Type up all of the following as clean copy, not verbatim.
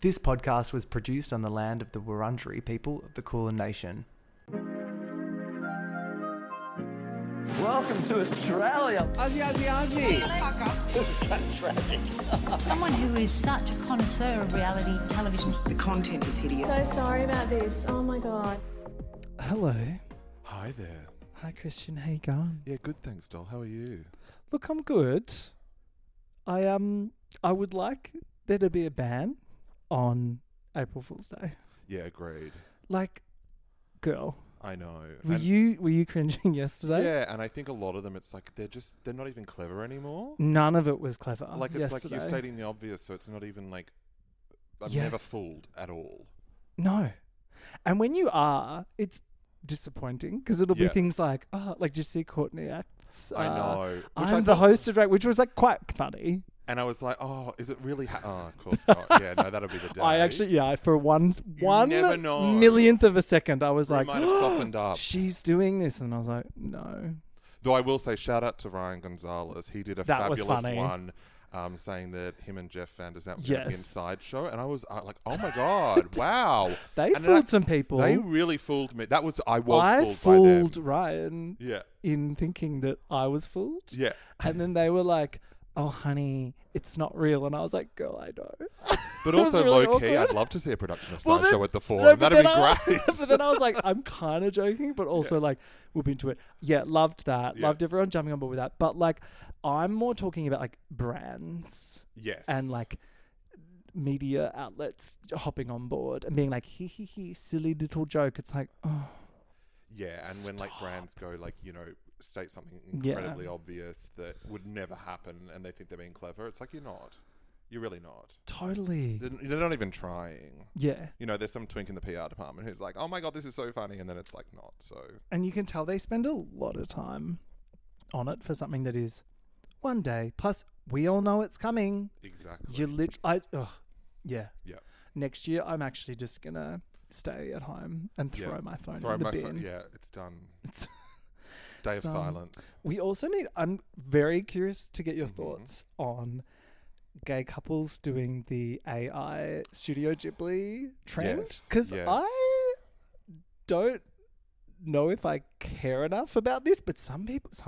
This podcast was produced on the land of the Wurundjeri people of the Kulin Nation. Welcome to Australia. Aussie. This is kind of tragic. Someone who is such a connoisseur of reality television. The content is hideous. So sorry about this. Oh my God. Hello. Hi there. Hi, Christian. How you going? Yeah, good, thanks, doll. How are you? Look, I'm good. I would like there to be a ban on April Fool's Day. Yeah, agreed. Like, girl, I know. were you cringing yesterday? Yeah, and I think a lot of them, it's like they're not even clever anymore. None of it was clever. Like it's yesterday. like you're stating the obvious, so it's not even like I'm Yeah. never fooled at all. No. And when you are, it's disappointing because it'll be Yeah. things like, like, did you see Courtney acts? I know. Which I I'm the thought- host of Drag, which was like quite funny. And I was like, oh, is it really? Oh, of course not. Yeah, no, that'll be the day. I actually, for one never know. millionth of a second, I was We like, might have softened up. she's doing this. And I was like, no. Though I will say, shout out to Ryan Gonzalez. He did a That was fabulous funny. one. Saying that him and Jeff Van Der Zandt were going to be in Yes. Sideshow, and I was like, "Oh my god, wow!" They And fooled some people. They really fooled me. I was I fooled by them. fooled Ryan Yeah, in thinking that I was fooled. yeah. And then they were like, oh, honey, it's not real. And I was like, girl, I know. But It was also really low key, awkward. I'd love to see a production of Well, Sideshow then- at the Forum. No, but That'd be then great. But then I was like, I'm kind of joking, but also like, we'll be into it. Yeah, loved that. Yeah. Loved everyone jumping on board with that. But like, I'm more talking about like brands Yes. and like media outlets hopping on board and being like, he, silly little joke. It's like, oh, yeah, and when like brands go like, state something Yeah. incredibly obvious that would never happen, and they think they're being clever, it's like you're not. You're really not. totally. They're not even trying. Yeah. There's some twink in the PR department who's like, "Oh my god, this is so funny," and then it's like not. So And you can tell they spend a lot of time on it for something that is one day. Plus, we all know it's coming. exactly. You yeah. Yeah. Next year, I'm actually just gonna stay at home and throw Yeah. my phone Throw in the my bin. phone. Yeah, it's done. It's- Day it's of done. silence. We also need. I'm very curious to get your Mhm. thoughts on gay couples doing the AI Studio Ghibli trend, Yes, because yes. I don't know if I care enough about this, but some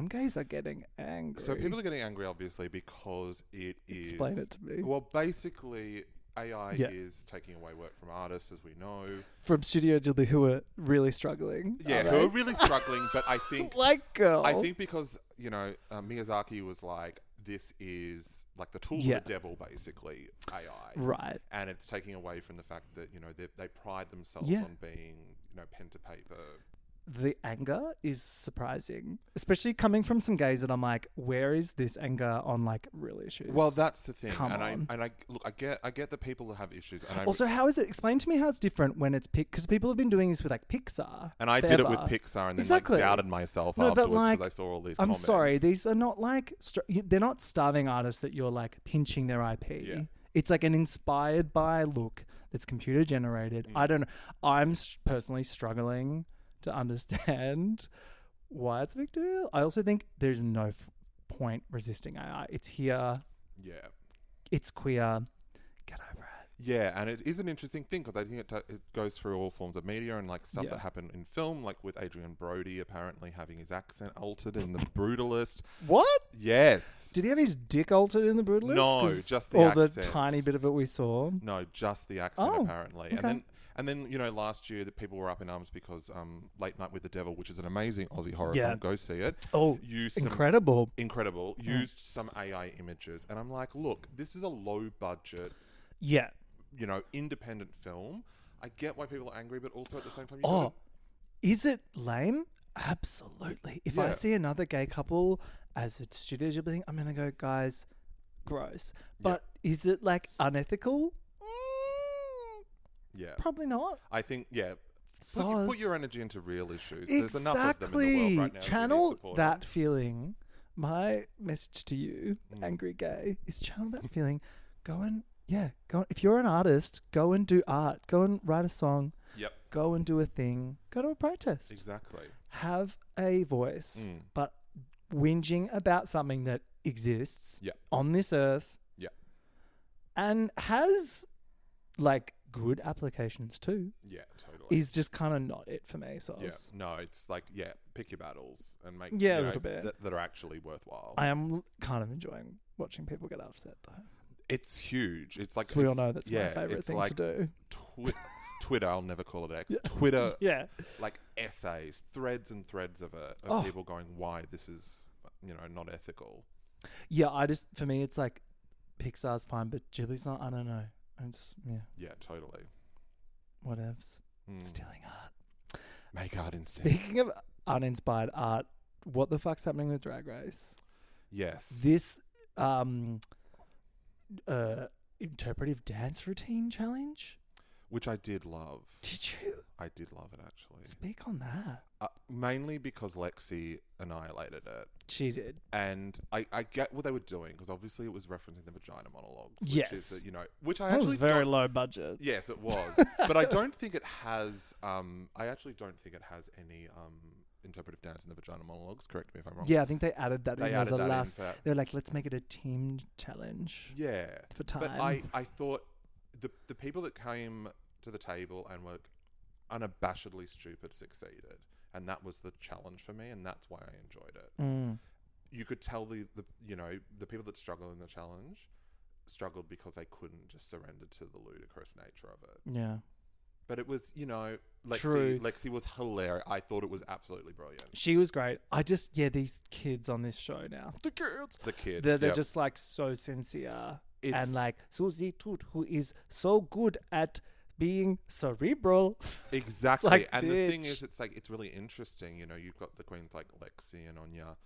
gays are getting angry. So people are getting angry, obviously, because it is. Explain it to me. Well, basically, AI Yeah. is taking away work from artists, as we know. From Studio Ghibli, who are really struggling. Yeah, who are really struggling. But I think, like, girl. I think because Miyazaki was like, this is like the tool Yeah. of the devil, basically AI, Right. and it's taking away from the fact that they pride themselves Yeah. on being pen to paper. The anger is surprising, especially coming from some gays that I'm like, where is this anger on like real issues? Well, that's the thing, Come and on. I look, I get that people have issues, and Also, how is it? Explain to me how it's different when it's because people have been doing this with like Pixar. And I did it with forever. Pixar, and then Exactly. like doubted myself No, but, afterwards because like, I saw all these. I'm comments. sorry, these are not like they're not starving artists that you're like pinching their IP. Yeah. It's like an inspired by look that's computer generated. I don't know. I'm personally struggling to understand why it's a big deal. I also think there's no point resisting AI. It's here. Yeah, It's queer. Get over it. yeah, and it is an interesting thing because I think it goes through all forms of media and like stuff Yeah. that happened in film, like with Adrian Brody apparently having his accent altered in The Brutalist. What? Yes. Did he have his dick altered in The Brutalist? No, 'Cause just the or accent. the tiny bit of it we saw. No, just the accent Oh, apparently. okay. And then last year that people were up in arms because Late Night with the Devil, which is an amazing Aussie horror Yeah. film, go see it. Oh, Used some- incredible. used some AI images, and I'm like, look, this is a low budget, Yeah. independent film. I get why people are angry, but also at the same time, Oh, is it lame? Absolutely. If I Yeah. see another gay couple as a Studio Ghibli thing, I'm going to go, guys, gross. But is it like unethical? yeah, Probably not. I think Put Soz. your energy into real issues. There's enough of them in the Exactly. world right now. that we need Channel supporting. that feeling. My message to you, angry gay, is channel that feeling. Go and if you're an artist, go and do art. Go and write a song. Yep, Go and do a thing. Go to a protest. exactly. Have a voice, but whinging about something that exists Yep. on this earth Yep. and has like good applications too, Yeah, totally. is just kind of not it for me. So I Yeah, was- no, it's like, pick your battles and make Yeah, a you know, little bit. that are actually worthwhile. I am kind of enjoying watching people get upset though. It's huge. It's like, So we all know that's my favorite it's thing like to do. Twitter, I'll never call it X. Twitter, Yeah. like essays, threads and threads of people going, why this is, not ethical. Yeah, for me, it's like Pixar's fine, but Ghibli's not. I don't know. Yeah, totally. Whatevs. Mm. Stealing art. Make art instead. Speaking of uninspired art, what the fuck's happening with Drag Race? Yes. This interpretive dance routine challenge? Which I did love. Did you? I did love it, actually. Speak on that. Mainly because Lexi annihilated it. She did. And I get what they were doing, because obviously it was referencing the vagina monologues. Which Yes. Is, which I That was actually very don't- low budget. Yes, it was. But I don't think it has, I actually don't think it has any interpretive dance in the vagina monologues. Correct me if I'm wrong. Yeah, I think they added that They in as added a that last. in for, They were like, let's make it a team challenge yeah. for time. But I thought the people that came to the table and were unabashedly stupid succeeded, and that was the challenge for me, and that's why I enjoyed it. You could tell the people that struggled in the challenge struggled because they couldn't just surrender to the ludicrous nature of it. Yeah. But it was, True. Lexi was hilarious. I thought it was absolutely brilliant. She was great. These kids on this show now. The kids. They're yep. just like so sincere. It's- And like Susie Toot, who is so good at being cerebral. Exactly. like, and the thing bitch. is, it's really interesting. You've got the queens like Lexi and Anya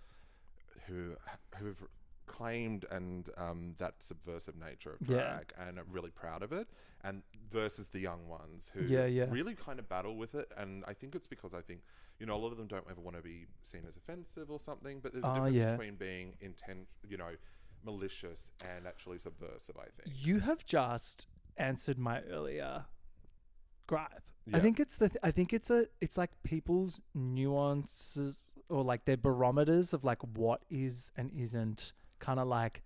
who've claimed and that subversive nature of drag and are really proud of it, and versus the young ones who really kind of battle with it. And I think it's because a lot of them don't ever want to be seen as offensive or something, but there's a difference between being malicious and actually subversive, I think. You have just answered my earlier gripe. Yeah. I think it's like people's nuances or like their barometers of like what is and isn't kind of like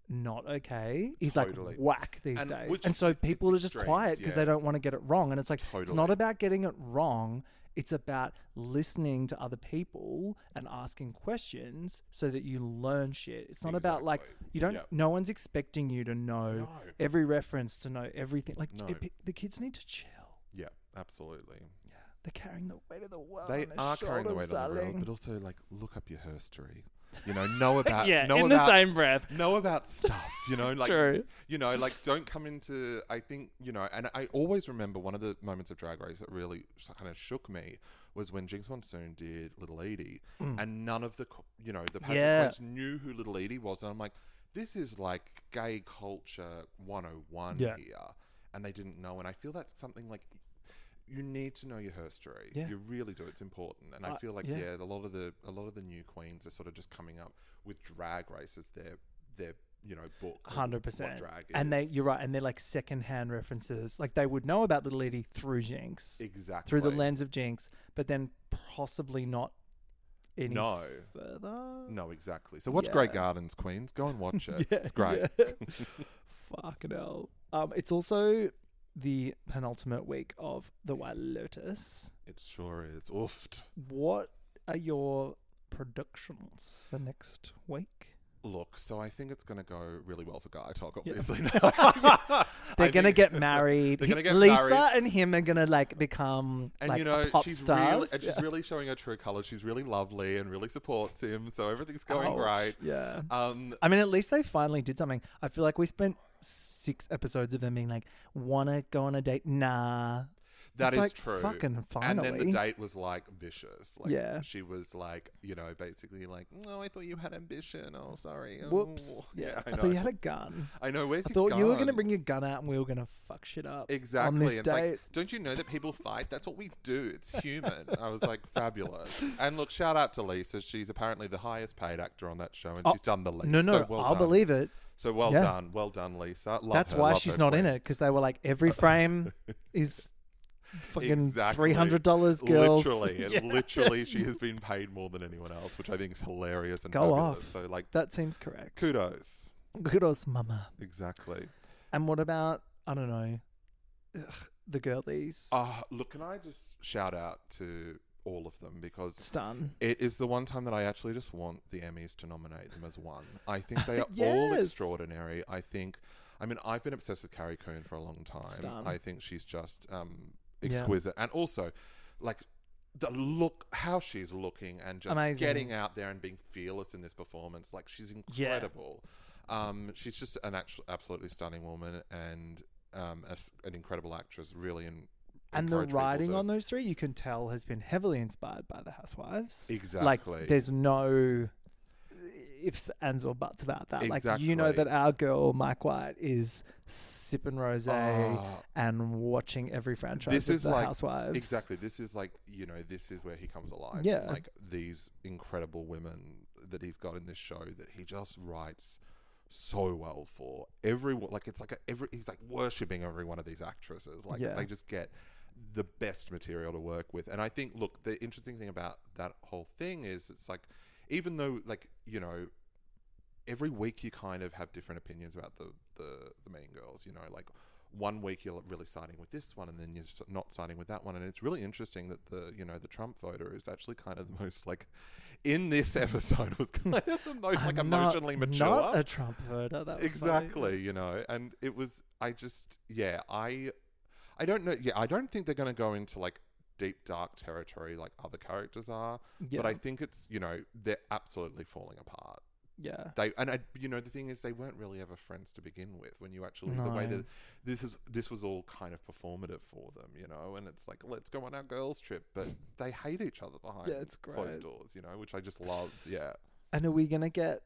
not okay is Totally. like whack these And days. which And so it's people are just extremes, quiet because they don't want to get it wrong. And it's like, it's not Totally. about getting it wrong. It's about listening to other people and asking questions so that you learn shit. It's not about like, Exactly. no one's expecting you to know No. every reference, to know everything. Like No. the kids need to chill. Yeah, absolutely. Yeah. They're carrying the weight of the world. They on their are carrying the weight shoulders, of the world, darling. but also like look up your history. Know about in the same breath. know about stuff. Like True. like don't come into. I think and I always remember one of the moments of Drag Race that really kind of shook me was when Jinx Monsoon did Little Edie, and none of the the pageant queens knew who Little Edie was, and I'm like, this is like gay culture 101 here, and they didn't know, and I feel that's something like. You need to know your history. Yeah. You really do. It's important, and I feel like a lot of the new queens are sort of just coming up with Drag Race as their book. 100%. What drag And is. you're right, and they're like secondhand references. Like they would know about Little Edie through Jinx, Exactly through the lens of Jinx, but then possibly not any further. No, exactly. So watch Yeah. Grey Gardens, queens. Go and watch it. Yeah, It's great. yeah. Fucking hell. It's also the penultimate week of the White Lotus. It sure is. Oofed. What are your predictions for next week? Look, so I think it's going to go really well for Guy Talk, obviously. They're going to get married. They're gonna get Lisa married. and him are going to like become And like pop she's stars. she's really showing her true colours. She's really lovely and really supports him, so everything's going Ouch. great. Yeah. I mean, at least they finally did something. I feel like we spent 6 episodes of them being like, wanna go on a date? Nah. That It's is like, true. fucking And then finally. the date was like vicious. Like, Yeah. she was like, basically like, no, I thought you had ambition. Oh, sorry. Oh. Whoops. Yeah. I I know. thought you had a gun. I know. Where's I your thought you were gun? going to bring your gun out and we were going to fuck shit up. Exactly. On this And it's date. like, don't you know that people fight? That's what we do. It's human. I was like, fabulous. And look, shout out to Lisa. She's apparently the highest paid actor on that show, and she's done the least. No, So well I'll done. believe it. So well Yeah. done. Well done, Lisa. Love That's her, why love she's her not in queen. it, because they were like, every frame is fucking Exactly. $300, girls. Literally, Yeah. and literally, she has been paid more than anyone else, which I think is hilarious and Go fabulous. off. So, like, That seems correct. kudos. Kudos, mama. Exactly. And what about, I don't know, the girlies. Look, can I just shout out to all of them, because Stun. it is the one time that I actually just want the Emmys to nominate them as one. I think they are Yes. all extraordinary. I mean, I've been obsessed with Carrie Coon for a long time. Stun. I think she's just exquisite. And also, like, the look, how she's looking and just Amazing. getting out there and being fearless in this performance. Like, she's incredible. She's just an absolutely stunning woman and an incredible actress, really. And the encourage people writing to- on those three, you can tell, has been heavily inspired by the Housewives. Exactly. Like, there's no ifs, ands, or buts about that. Like, you know Exactly. that our girl, Mike White, is sipping rosé and watching every franchise This of is the like Housewives. exactly. This is like, you know, this is where he comes alive. Yeah. Like these incredible women that he's got in this show that he just writes so well for everyone. Like it's like he's like worshipping every one of these actresses. Like Yeah. they just get the best material to work with. And I think, look, the interesting thing about that whole thing is it's like, even though, like, you know, every week you kind of have different opinions about the main girls, you know, like one week you're really siding with this one and then you're not siding with that one. And it's really interesting that the Trump voter is actually kind of the most, like, in this episode was kind of the most like emotionally mature. Not a Trump voter. That was Exactly, funny. you know, and it was, I don't know. Yeah, I don't think they're going to go into like deep, dark territory like other characters are. Yeah. But I think it's, you know, they're absolutely falling apart. Yeah. You know, the thing is, they weren't really ever friends to begin with. When you actually, No. the way that this was all kind of performative for them, you know, and it's like, let's go on our girls' trip, but they hate each other behind it's closed great. doors, you know, which I just love. Yeah. And are we gonna get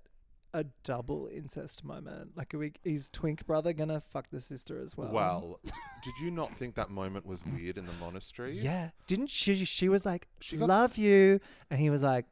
a double incest moment? Like, is Twink brother gonna fuck the sister as well? Well, did you not think that moment was weird in the monastery? Yeah. Didn't she? She was like, She got "Love you," and he was like,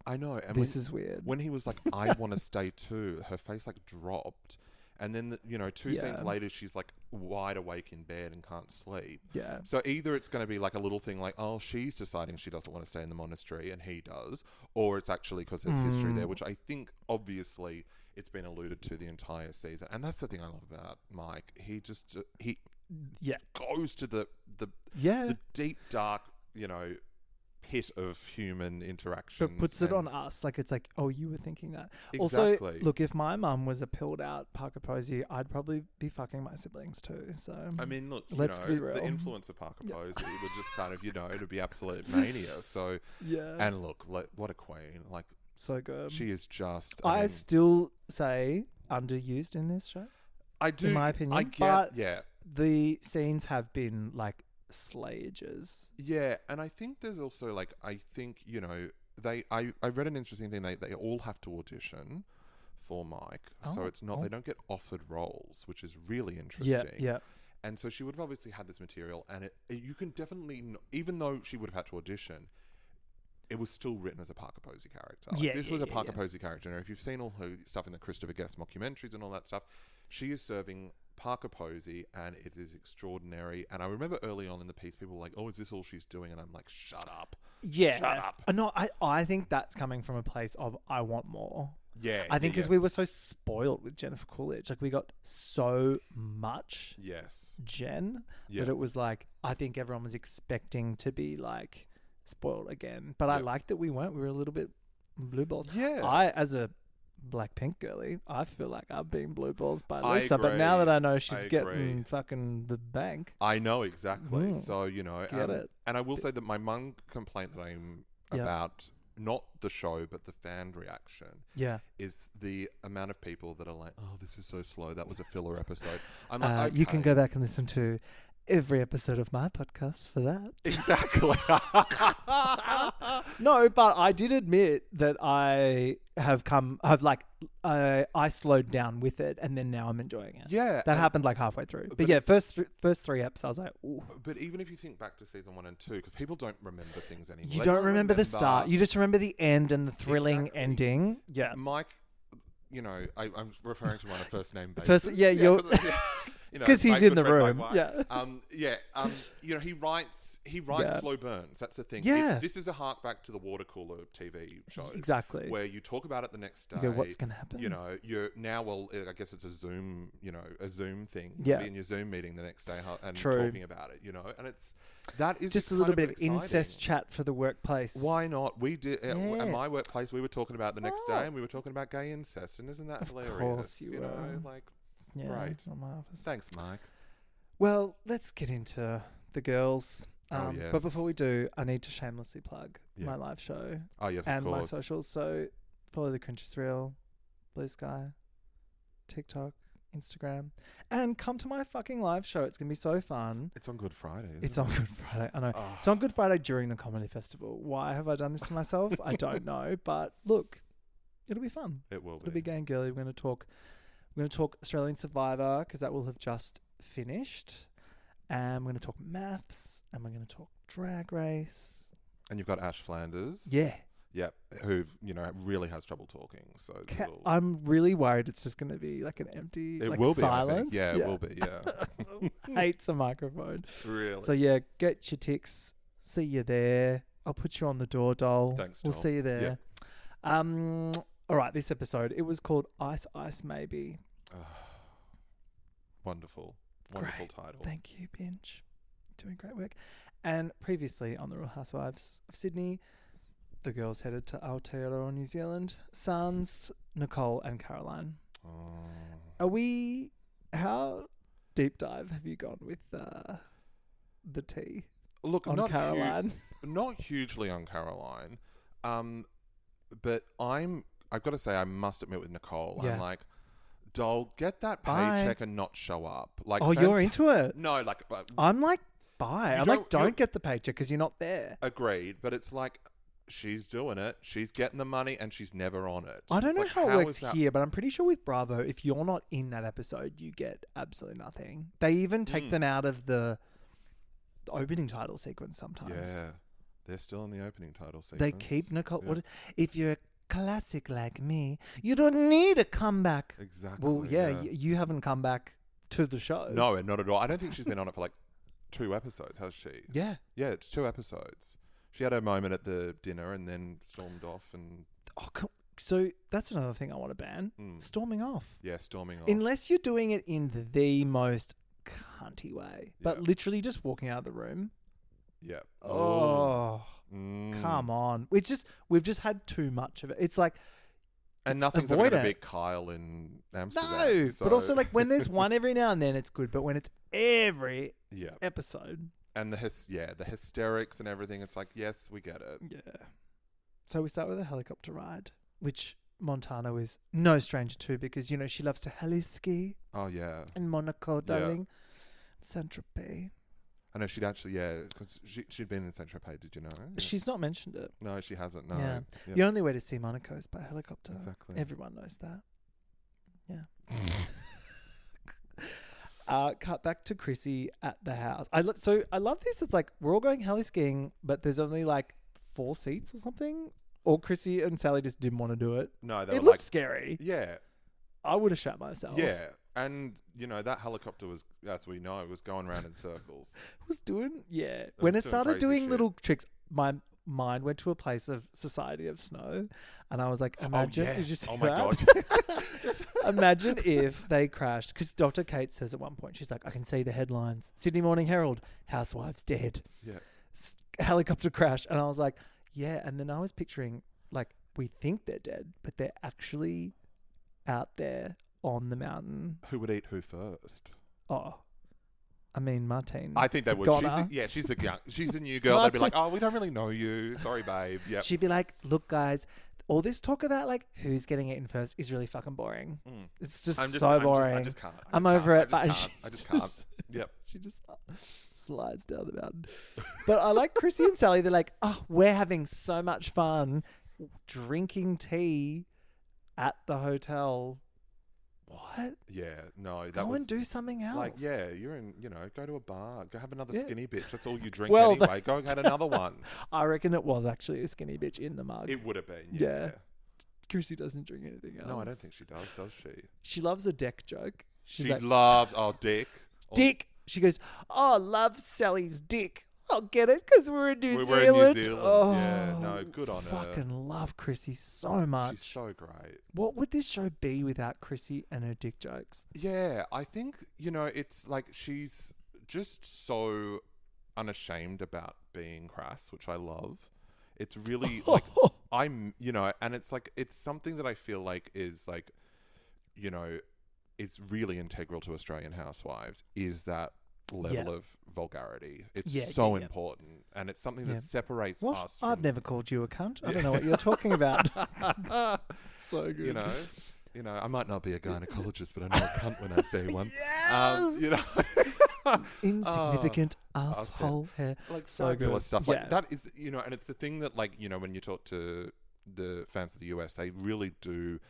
I know. And "This is weird." when he was like, I want to stay too, her face like dropped. And then, you know, two scenes later, she's like wide awake in bed and can't sleep. Yeah. So either it's going to be like a little thing like, oh, she's deciding she doesn't want to stay in the monastery and he does, or it's actually because there's history there, which I think obviously it's been alluded to the entire season. And that's the thing I love about Mike. He just, he goes to the deep, dark, you know, pit of human interaction. But puts it on us. Like, it's like, oh, you were thinking that. Exactly. Also, look, if my mum was a pilled out Parker Posey, I'd probably be fucking my siblings too. So I mean, look, let's be you know, real. the influence of Parker Posey would just kind of, you know, it'd be absolute mania. So, yeah, and look, like, what a queen. Like, so good. she is just, I mean, still say underused in this show. I do, in my opinion, I get, but yeah. The scenes have been like slayages. Yeah, and I think there's also like, I think, you know, I read an interesting thing. They all have to audition for Mike, so it's not they don't get offered roles, which is really interesting. Yeah. And so she would have obviously had this material, and you can definitely, even though she would have had to audition, it was still written as a Parker Posey character. Like, this was a Parker Posey character. And if you've seen all her stuff in the Christopher Guest mockumentaries and all that stuff, she is serving Parker Posey, and it is extraordinary. And I remember early on in the piece, people were like, "Oh, is this all she's doing?" And I'm like, "Shut up, shut up." No, I think that's coming from a place of I want more. Yeah, I think because we were so spoiled with Jennifer Coolidge, like we got so much Jen that it was like, I think everyone was expecting to be like spoiled again. But I liked that we weren't. We were a little bit blue balls. Yeah. I, as a Blackpink girly, I feel like I've been blue balls by I Lisa. But now agree. that I know she's I getting agree. fucking the bank. I know exactly. So, you know, Get it. and I will say that my one complaint that I'm about, not the show, but the fan reaction, is the amount of people that are like, "Oh, this is so slow. That was a filler episode." I'm like, You can go back and listen to every episode of my podcast for that. Exactly. No, but I did admit that I slowed down with it, and then now I'm enjoying it. Yeah, that happened like halfway through. But but yeah, first 3 episodes, I was like, ooh. But even if you think back to season 1 and 2, because people don't remember things anymore. You They don't remember the start. You just remember the end and the thrilling ending. Yeah. Mike, you know, I'm referring to him on a first name basis. You know, 'Cause he's my in good the friend room. Mike Yeah. You know, he writes Yeah. slow burns. That's the thing. Yeah. This is a hark back to the water cooler TV show. Exactly. Where you talk about it the next day. You go, what's going to happen? You know, you're now, well, I guess it's a Zoom thing. Yeah. You'll be in your Zoom meeting the next day and True. talking about it, you know, and that is just a kind little bit of exciting. incest chat for the workplace. Why not? We did at Yeah. my workplace. We were talking about the next Oh. day, and we were talking about gay incest, and isn't that Of hilarious? course you know, were. like, Yeah, right. not my office. Thanks, Mike. Well, let's get into the girls. Yes. But before we do, I need to shamelessly plug Yeah. my live show Oh yes, and of my course. socials. So follow the Cringe is Real, Blue Sky, TikTok, Instagram, and come to my fucking live show. It's gonna be so fun. It's on Good Friday. Isn't It's it? on Good Friday. I know. Oh. It's on Good Friday during the comedy festival. Why have I done this to myself? I don't know. But look, it'll be fun. It will It'll be. be gay and girly. We're going to talk Australian Survivor because that will have just finished. And we're going to talk maths, and we're going to talk Drag Race. And you've got Ash Flanders. Yeah. Yep. Who really has trouble talking. So I'm really worried it's just going to be like an empty it like will be. silence. I think. Yeah, it will be. Yeah. Hates a microphone. Really. So yeah, get your ticks. See you there. I'll put you on the door, doll. Thanks, We'll doll. see you there. All right, this episode, it was called Ice Ice Maybe. Wonderful Great. title. Thank you, Binge. Doing great work. And previously on the Real Housewives of Sydney, the girls headed to Aotearoa, New Zealand. Sons, Nicole and Caroline. How deep dive have you gone with the tea Look, on not Caroline? not hugely on Caroline, but I've got to say, I must admit with Nicole, Yeah. I'm like, doll, get that Bye. paycheck and not show up. Like, Oh, you're into it. No, like, I'm like, bye. You I'm don't- like, don't you're- get the paycheck because you're not there. agreed, but it's like, she's doing it, she's getting the money, and she's never on it. I don't It's know like, how it works is that- here, but I'm pretty sure with Bravo, if you're not in that episode, you get absolutely nothing. They even take them out of the opening title sequence sometimes. Yeah, they're still in the opening title sequence. They keep Nicole. Yeah. What, if you're a classic like me, you don't need a comeback. Exactly. Well, yeah, you haven't come back to the show. No, not at all. I don't think she's been on it for like 2 episodes, has she? Yeah. Yeah, it's 2 episodes. She had her moment at the dinner and then stormed off and... So that's another thing I want to ban. Storming off. Yeah, storming off. Unless you're doing it in the most cunty way. But Yeah. literally just walking out of the room. Yeah. Oh. Come on. We've just had too much of it. It's like... And it's nothing's ever going to avoid it. beat Kyle in Amsterdam. No, so- but also like when there's one every now and then, it's good. But when it's every Yeah. episode... And the hysterics and everything, it's like, yes, we get it. Yeah. So we start with a helicopter ride, which Montana is no stranger to because, you know, she loves to heli ski Oh, yeah. in Monaco, darling. Saint-Tropez. I know she'd actually, because she'd been in Saint-Tropez, did you know? Yeah. She's not mentioned it. No, she hasn't, no. Yeah. Yeah. The only way to see Monaco is by helicopter. Exactly. Everyone knows that. Yeah. Cut back to Krissy at the house. I love this. It's like we're all going heli skiing, but there's only like 4 seats or something. Or Krissy and Sally just didn't want to do it. No, they It were looked like... scary. Yeah. I would have shat myself. Yeah. And, you know, that helicopter was, as we know, was going around in circles. Was doing when was it doing started crazy doing shit. little tricks, my mind went to a place of Society of Snow, and I was like, imagine. Oh, yes. Did you see Oh, my that? God. Imagine if they crashed, because Dr. Kate says at one point, she's like, I can see the headlines. Sydney Morning Herald, housewives dead. Yeah. Helicopter crash. And I was like, yeah. And then I was picturing, like, we think they're dead, but they're actually out there on the mountain. Who would eat who first? Oh, I mean, Martine. I think they would. She's the new girl. They'd be like, oh, we don't really know you. Sorry, babe. Yeah. She'd be like, look, guys, all this talk about like who's getting eaten first is really fucking boring. It's just so boring. I just can't. I'm over it. I But just can't. Yep. She just slides down the mountain. But I like Krissy and Sally. They're like, oh, we're having so much fun drinking tea at the hotel. What? Yeah, no, that Go was and do something else. like, yeah, you're in, go to a bar, go have another Yeah. skinny bitch. That's all you drink Well, anyway. Go and get another one. I reckon it was actually a skinny bitch in the mug. It would have been. Yeah. Krissy doesn't drink anything else. No, I don't think she does she? She loves a deck joke. She's She like, loves dick. dick. She goes, oh, love Sally's dick. I'll get it because we're in New We're Zealand. in New Zealand. Oh, Yeah, no, good on her. Fucking love Krissy so much. She's so great. What would this show be without Krissy and her dick jokes? Yeah, I think, it's like she's just so unashamed about being crass, which I love. It's really like, and it's like, it's something that I feel like is like, is really integral to Australian Housewives, is that level of vulgarity. It's so important, and it's something that separates us from... I've never called you a cunt. I don't know what you're talking about. So good. I might not be a gynecologist, but I know a cunt when I see one. Yes! Insignificant asshole hair. Like so fabulous good. stuff. Like that is, and it's the thing that, like, when you talk to the fans of the US, they really do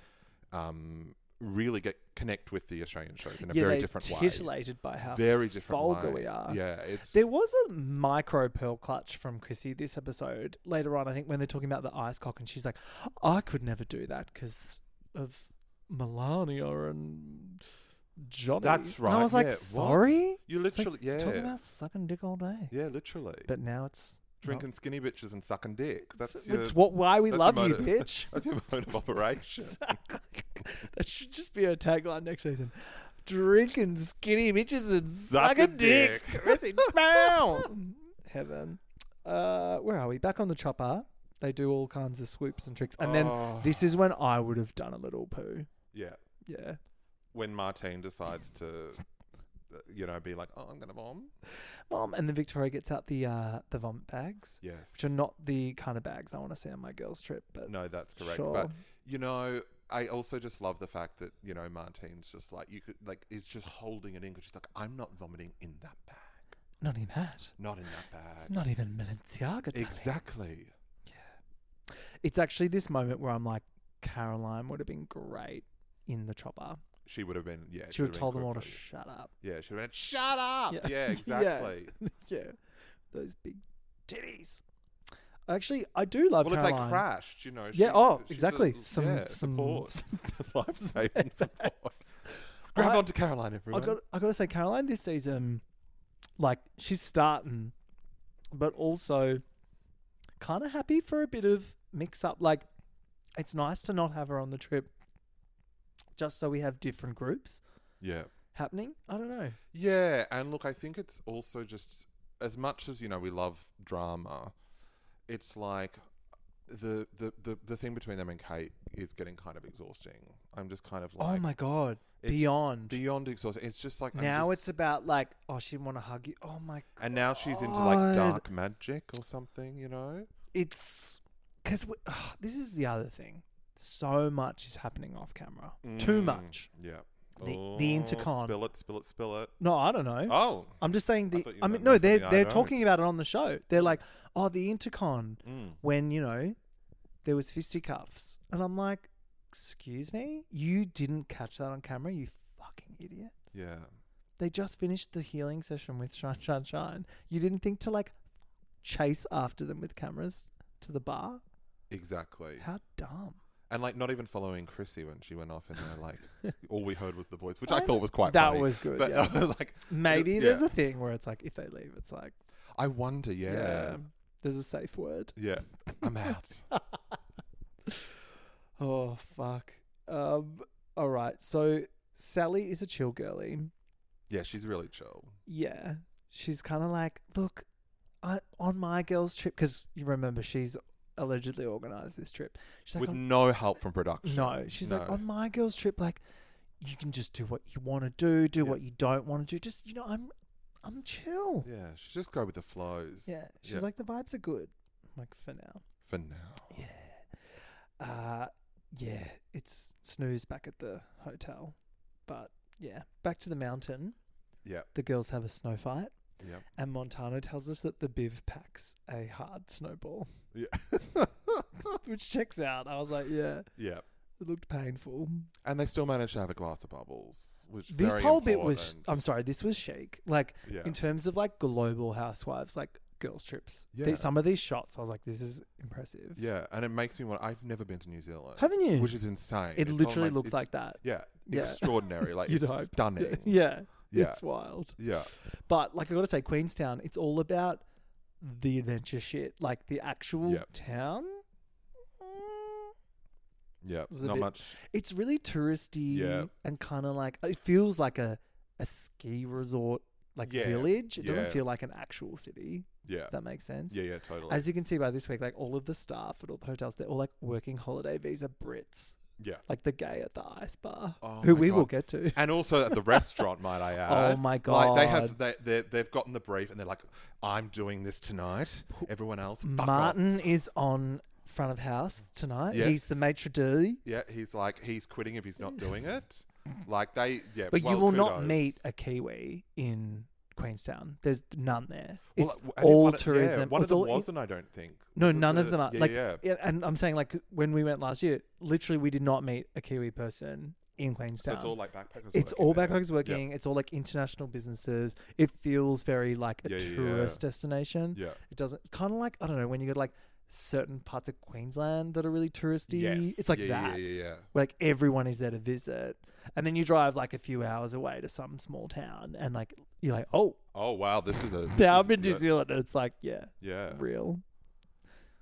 really connect with the Australian shows in a very different way. Titillated by how very different vulgar way. we are. Yeah, there was a micro pearl clutch from Krissy this episode later on. I think when they're talking about the ice cock, and she's like, "I could never do that because of Melania and Johnny." That's right. And I was like, "Sorry, what? You literally talking about sucking dick all day." Yeah, literally. But now it's drinking skinny bitches and sucking dick. Why we love you, bitch. That's your mode of operation. Exactly. That should just be our tagline next season. Drinking skinny bitches and sucking dicks. Heaven. Where are we? Back on the chopper. They do all kinds of swoops and tricks. And then this is when I would have done a little poo. Yeah. Yeah. When Martine decides to... be like, I'm going to vom. Mom, and then Victoria gets out the vomit bags. Yes. Which are not the kind of bags I want to see on my girls' trip. But no, that's correct. Sure. But, I also just love the fact that, Martine's just like, is just holding it in because she's like, I'm not vomiting in that bag. Not in that. Not in that bag. It's not even Balenciaga. Exactly. Yeah. It's actually this moment where I'm like, Caroline would have been great in the chopper. She would have been, She would have told them all to shut up. Yeah, she would have been, shut up! Yeah, exactly. Yeah. Those big titties. Actually, I do love Caroline. If they crashed, exactly. Some support. Life-saving support. Grab onto Caroline, everyone. I got to say, Caroline this season, like, she's starting, but also kind of happy for a bit of mix-up. Like, it's nice to not have her on the trip just so we have different groups happening. I don't know. Yeah, and look, I think it's also just, as much as, we love drama, it's like the thing between them and Kate is getting kind of exhausting. I'm just kind of like... Oh my God. Beyond exhausting. It's just like... Now it's about like, oh, she want to hug you. Oh my God. And now she's into like dark magic or something, It's... Because this is the other thing. So much is happening off camera. Too much. Yeah. The intercon. Spill it. No, I don't know. Oh. I'm just saying they're talking about it on the show. They're like, oh, the intercon when, there was fisticuffs. And I'm like, excuse me? You didn't catch that on camera, you fucking idiots. Yeah. They just finished the healing session with Shine, Shine, Shine. You didn't think to like chase after them with cameras to the bar? Exactly. How dumb. And like not even following Krissy when she went off in there, like all we heard was the voice, which I thought was quite funny. That was good. But like maybe there's a thing where it's like if they leave, it's like I wonder, there's a safe word. Yeah. I'm out. Oh fuck. All right. So Sally is a chill girly. Yeah, she's really chill. Yeah. She's kind of like, look, on my girls' trip, because you remember she's allegedly organised this trip. She's like, with no help from production. No. She's like, on my girls' trip, like, you can just do what you want to do what you don't want to do. Just, I'm chill. Yeah, she just go with the flows. Yeah. She's like, the vibes are good. I'm like, for now. Yeah. Yeah, it's snooze back at the hotel. But, yeah, back to the mountain. Yeah. The girls have a snow fight. Yeah. And Montano tells us that the Biv packs a hard snowball. Yeah. Which checks out. I was like, yeah. Yeah. It looked painful. And they still managed to have a glass of bubbles, which this very whole important. bit was, I'm sorry, this was chic. Like, in terms of like global housewives, like girls' trips. Yeah. Some of these shots, I was like, this is impressive. Yeah, and it makes me want. I've never been to New Zealand. Haven't you? Which is insane. It It's literally on looks it's- like that. Yeah, Yeah. extraordinary. Like You'd it's hope. stunning. Yeah. Yeah. It's wild. Yeah, But like I got to say, Queenstown, it's all about the adventure shit. Like the actual Yep. town. yeah. It's a Not bit- much. It's really touristy Yeah. and kind of like it feels like a ski resort like Yeah. village. It Yeah. doesn't feel like an actual city. Yeah, If that makes sense. yeah, yeah. Totally. As you can see by this week, like all of the staff at all the hotels, they're all like working holiday visa Brits. yeah. Like the gay at the ice bar, Oh who my we will God. get to. And also at the restaurant, might I add. Oh my Like they God. have, they've gotten the brief, and they're like, "I'm doing this tonight. Everyone else, fuck off." Martin is on front of house tonight. He's the Yes. maitre d'. Yeah, he's like, he's quitting if he's not doing it. Like they, yeah. But well, you will not kudos. meet a Kiwi in Queenstown. There's none there. Well, It's have you- all one- tourism. Yeah, one of It's them all wasn't, I don't think. No, Was it none of the- them are. Yeah, like, yeah. and I'm saying like when we went last year, literally we did not meet a Kiwi person in So Queenstown. it's all like backpackers. It's working all there. backpackers Yep. working. It's all like international businesses. It feels very like a Yeah, yeah, yeah. tourist destination. Yeah. It doesn't kind of like I don't know when you go to like certain parts of Queensland that are really touristy. Yes. It's like yeah, that. Yeah. Where, like everyone is there to visit, and then you drive like a few hours away to some small town, and like you're like, oh, Oh wow, this is a. now this I'm in is New good. Zealand, and it's like Yeah. real.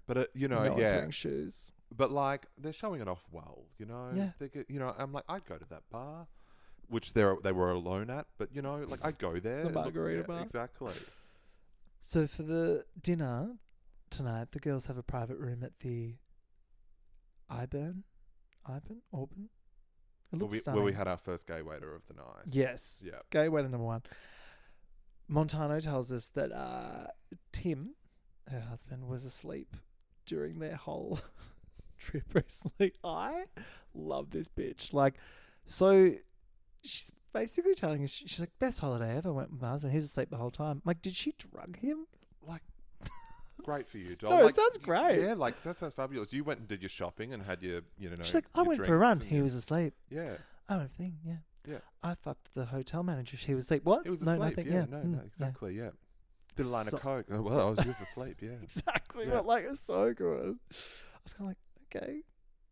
But you know, No one's yeah. wearing shoes. But like they're showing it off well, you know. Yeah. They get, you know, I'm like, I'd go to that bar, which they were alone at, but you know, like I'd go there. The Look, margarita yeah, bar. Exactly. So for the dinner tonight, the girls have a private room at the Auburn. It looks Where stunning. we had our first gay waiter of the night. Yes. Yeah. Gay waiter number one. Montano tells us that Tim, her husband, was asleep during their whole trip recently. I love this bitch. Like, so she's basically telling us, she's like, best holiday ever. Went with my husband. He was asleep the whole time. Like, did she drug him? Like, great for you, doll. No, it like, sounds great. Yeah, like that sounds fabulous. You went and did your shopping and had your, you know. She's like, I your went for a drinks run. and He your- was asleep. Yeah. I went for a thing. Yeah. Yeah. I fucked the hotel manager. He was asleep. What? It was no, asleep. nothing. Yeah, Yeah. no, Mm, no, yeah. exactly. Yeah. Did a line So- of coke. Oh, well, he was asleep. Yeah. Exactly. Yeah. But like, it's so good. I was kind of like, okay.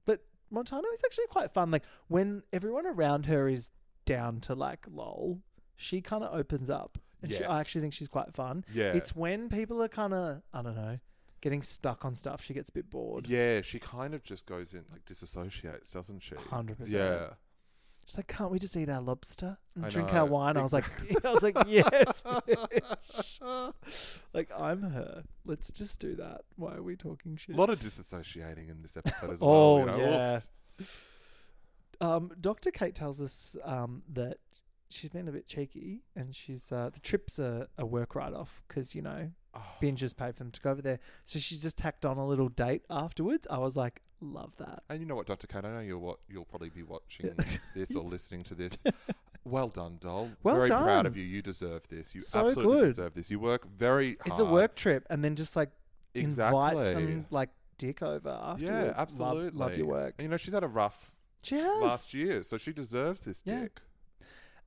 But Montano is actually quite fun. Like when everyone around her is down to like lol, she kind of opens up. And I Yes. actually think she's quite fun. Yeah. It's when people are kind of, I don't know, getting stuck on stuff, she gets a bit bored. Yeah, she kind of just goes in, like, disassociates, doesn't she? 100%. Yeah. She's like, can't we just eat our lobster and I drink know, our wine? I was like, yes, bitch. Like, I'm her. Let's just do that. Why are we talking shit? A lot of disassociating in this episode as Oh, well. You know? yeah. Dr. Kate tells us that she's been a bit cheeky and she's the trip's a work write-off because, you know, Oh, binges pay for them to go over there. So she's just tacked on a little date afterwards. I was like, love that. and you know what, Dr. Kate? I know you'll probably be watching Yeah. this or listening to this. Well done, doll. Well very proud done. of you. You deserve this. You So absolutely good. deserve this. You work very hard. It's a work trip and then just like invite Exactly. some like dick over afterwards. Yeah, absolutely. Love your work. And, you know, she's had a rough She has. last year, so she deserves this Yeah. dick.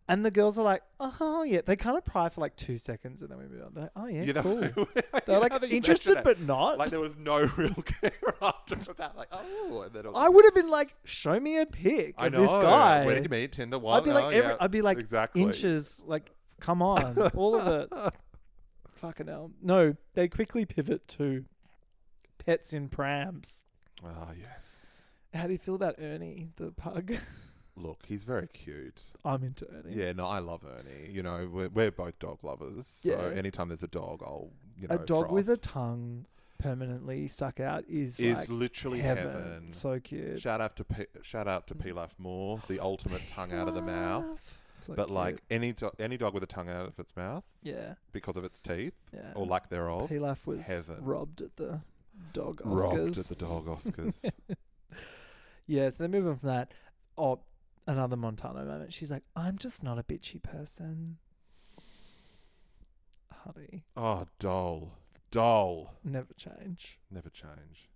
And the girls are like, oh, yeah. They kind of pry for like 2 seconds and then we move on. They're like, oh, yeah, You know, cool. you They're know like that you interested mentioned but it. not. Like there was no real care after that. Like, oh, and then it was I would have been like, show me a pic I of know. this guy. Where did you meet? Tinder? What? I'd be like, Oh, yeah. I'd be like exactly. inches. Like, come on, all of it. Fucking hell. No, they quickly pivot to pets in prams. Oh yes. How do you feel about Ernie, the pug? Look, he's very cute. I'm into Ernie. Yeah, no, I love Ernie. You know, we're both dog lovers. So Yeah. anytime there's a dog, I'll, you know, A dog froth. with a tongue permanently stuck out is like literally heaven. heaven. So cute. Shout out to Pilaf Moore, the ultimate tongue out of the mouth. So But cute. like any dog with a tongue out of its mouth yeah, because of its teeth yeah. or lack thereof, Pilaf was heaven. robbed at the dog Oscars. robbed at the dog Oscars. Yeah, so then moving on from that. Oh, another Montano moment. She's like, I'm just not a bitchy person. Honey, Oh, doll. never change. Never change.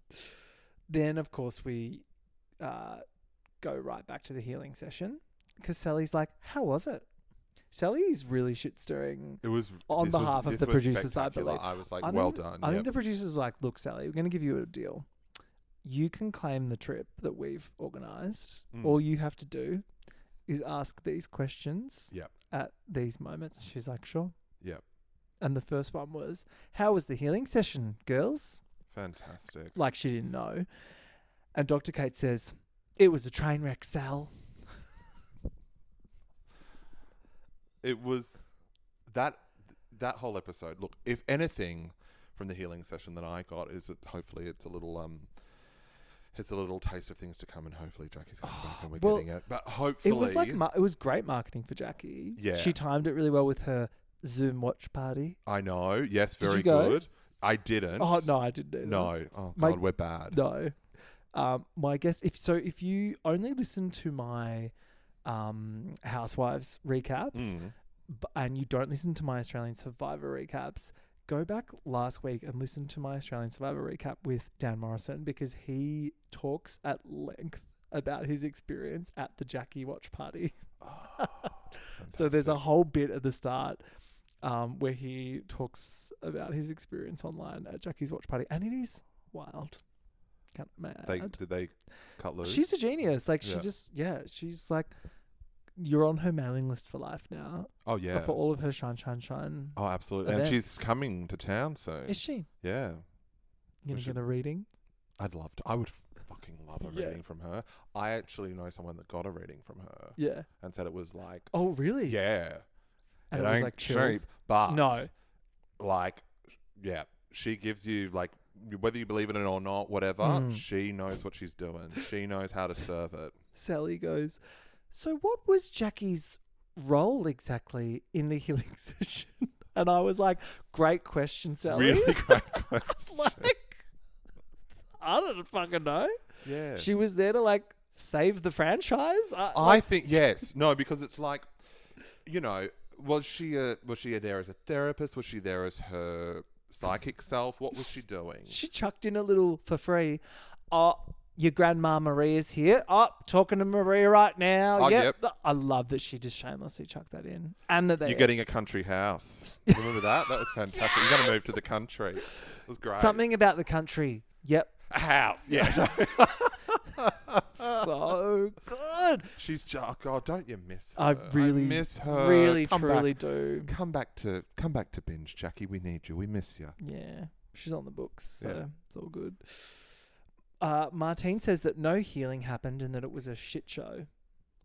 Then, of course, we go right back to the healing session because Sally's like, how was it? Sally's really shit stirring It was on this was- behalf of this the was producers, I spectacular. believe. I was like, I well think- done. I think Yep. the producers were like, look, Sally, we're going to give you a deal. You can claim the trip that we've organised. All you have to do is ask these questions Yep. at these moments. She's like, sure. Yep. And the first one was, how was the healing session, girls? Fantastic. Like she didn't know. And Dr. Kate says, it was a train wreck, Sal. It was that whole episode. Look, if anything from the healing session that I got is that hopefully it's a little taste of things to come, and hopefully Jackie's coming back and we're getting it. But hopefully It was like it was great marketing for Jackie. Yeah. She timed it really well with her Zoom watch party. I know. Yes, Did very you go? good. I didn't. Oh no, I didn't. Either. No. Oh My- God, we're bad. No. My guess if you only listen to my Housewives recaps and you don't listen to my Australian Survivor recaps, go back last week and listen to my Australian Survivor recap with Dan Morrison, because he talks at length about his experience at the Jackie watch party. So there's a whole bit at the start where he talks about his experience online at Jackie's watch party, and it is wild. Kind of mad. Did they cut loose? She's a genius. Like Yeah. she's like, you're on her mailing list for life now. Oh yeah. For all of her shine. Oh, absolutely. events. And she's coming to town soon. Is she? Yeah. You gonna should- get a reading? I'd love to. I would fucking love a Yeah. reading from her. I actually know someone that got a reading from her Yeah. and said it was like, Oh really? yeah. And it it was ain't like cheap, chills. but No. like, yeah, she gives you like, whether you believe in it or not, whatever, she knows what she's doing. She knows how to serve it. Sally goes, so what was Jackie's role exactly in the healing session? And I was like, great question, Sally. Really great question. Like, I don't fucking know. Yeah. She was there to like save the franchise. I think yes. No, because it's like, you know, was she there as a therapist? Was she there as her psychic self? What was she doing? She chucked in a little for free. Oh, your grandma Maria's here. Oh, talking to Maria right now. Oh, Yep. yep. I love that she just shamelessly chucked that in. And that You're getting a country house. Remember that? That was fantastic. You're going to move to the country. It was great. something about the country. Yep. A house. Yeah. So good. She's just, oh God, don't you miss her? I really miss her. Really, Come truly back, do. Come back to binge, Jackie. We need you. We miss you. Yeah. She's on the books. So Yeah. it's all good. Martine says that no healing happened and that it was a shit show.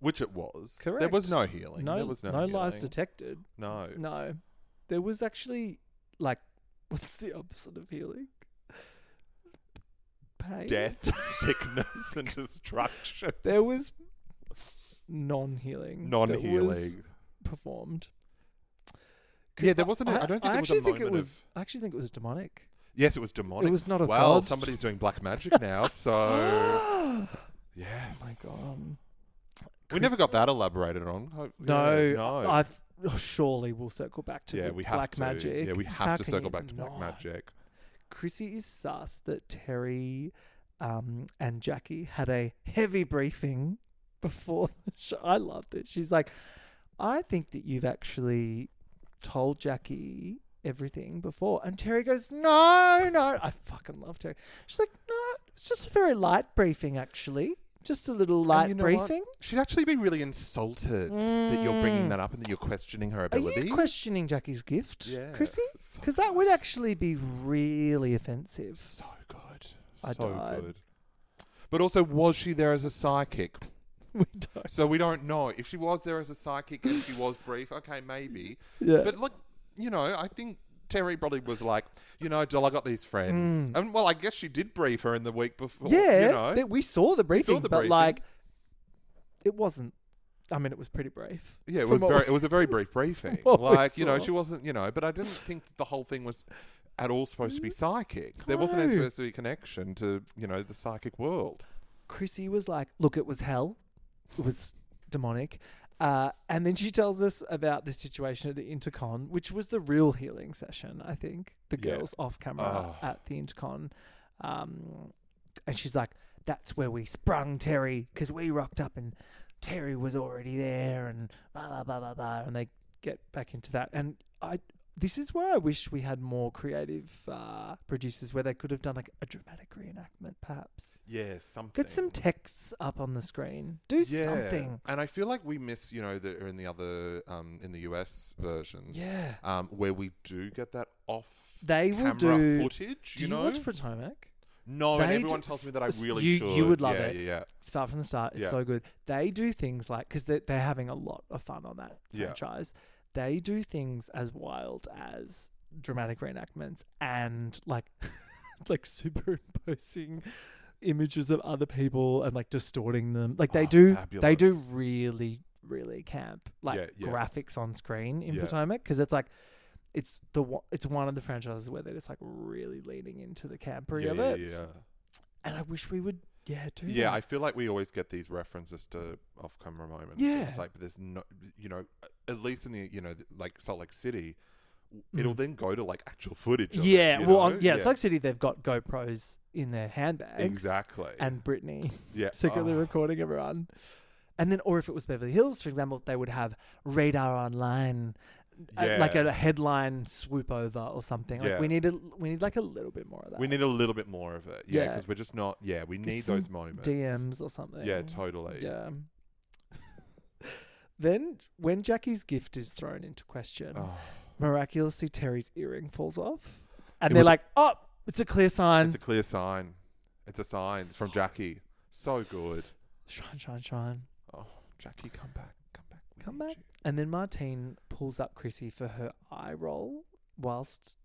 Which it was. Correct. There was no healing. No, there was no lies healing. detected. No. No. There was actually, like, what's the opposite of healing? Pain. Death, sickness, and destruction. There was non-healing. that was Non-healing. performed. Yeah, there wasn't. I don't think there was a moment I actually think it was demonic. Yes, it was demonic. It was not a well, god. somebody's doing black magic now, so yes. Oh my god. We never got that elaborated on. No, Yeah, no. I've surely we'll circle back to yeah, the we have black to. magic. Yeah, we have How to can circle you back to black not? magic. Krissy is sus that Terry and Jackie had a heavy briefing before the show. I loved it. She's like, I think that you've actually told Jackie everything before. And Terry goes, no. I fucking love Terry. She's like, no, it's just a very light briefing, actually. Just a little light And you know what? briefing. She'd actually be really insulted that you're bringing that up and that you're questioning her Are ability. you questioning Jackie's gift, Yeah. Krissy? So Because that would actually be really offensive. So good. I so died. good. But also, was she there as a psychic? We don't. So we don't know. If she was there as a psychic and she was brief, okay, maybe. Yeah. But look, you know, I think Terry probably was like, you know, Jill, I got these friends. And well, I guess she did brief her in the week before. Yeah, You know. we saw the briefing, the but briefing. like, it wasn't. I mean, it was pretty brief. Yeah, it From was what it was a very brief briefing. what we Like, you know, saw. she wasn't, you know, but I didn't think the whole thing was at all supposed to be psychic. There wasn't No. supposed to be a connection to, you know, the psychic world. Krissy was like, look, it was hell. It was demonic. And then she tells us about the situation at the Intercon, which was the real healing session, I think. The Yeah. girls off camera at the Intercon. And she's like, that's where we sprung Terry, because we rocked up and Terry was already there and blah, blah, blah, blah, blah. And they get back into that. And this is where I wish we had more creative producers where they could have done like a dramatic reenactment, perhaps. Yeah, something. Get some texts up on the screen. Do something. And I feel like we miss, that are in the other, in the US versions. Yeah. Where we do get that off They will camera footage, Do you watch Potomac? No, and everyone tells me that I really should. You would love it. Yeah. Start from the start. It's so good. They do things like, because they're having a lot of fun on that franchise. They do things as wild as dramatic reenactments and like superimposing images of other people and like distorting them. Like they do really, really camp graphics on screen in Potomac, because it's like it's one of the franchises where they're just like really leaning into the campery of it. Yeah. And I wish we would do that. I feel like we always get these references to off-camera moments. Yeah. It's like there's no, at least in the, like Salt Lake City, it'll then go to like actual footage. Yeah. Salt Lake City, they've got GoPros in their handbags. Exactly. And Brittany. Yeah. Secretly recording everyone. And then, or if it was Beverly Hills, for example, they would have Radar Online, like a headline swoop over or something. Like we need like a little bit more of that. We need a little bit more of it. Yeah, because we're just not. Yeah, we need those moments. DMs or something. Yeah, totally. Yeah. Then when Jackie's gift is thrown into question, miraculously Terry's earring falls off, and they're like, "Oh, it's a clear sign." It's a clear sign. It's a sign from Jackie. So good. Shine. Oh, Jackie, come back. Come back. And then Martine pulls up Krissy for her eye roll whilst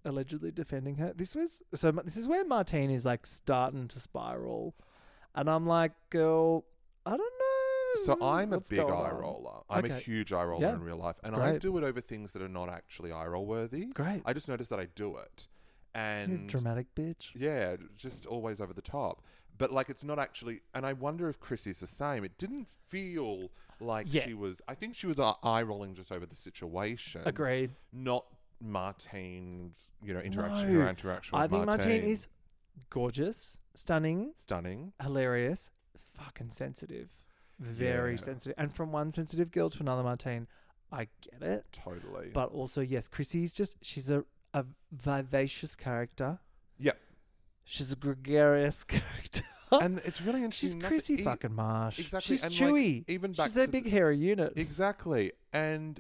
allegedly defending her. This is where Martine is like starting to spiral, and I'm like, girl, I don't know. So I'm a big eye roller. I'm a huge eye roller in real life, and I do it over things that are not actually eye roll worthy. Great. I just noticed that I do it, and you're a dramatic bitch. Yeah, just always over the top. But like, it's not actually, and I wonder if Krissy's the same. It didn't feel like she was. I think she was eye rolling just over the situation. Agreed. Not Martine's, interaction. Her interaction. I think Martine is gorgeous, stunning, hilarious, fucking sensitive, very sensitive. And from one sensitive girl to another, Martine, I get it totally. But also, yes, Krissy's she's a vivacious character. Yep. She's a gregarious character. And it's really interesting. She's Krissy fucking Marsh. Exactly. She's and chewy. Like, even back she's that big hairy unit. Exactly. And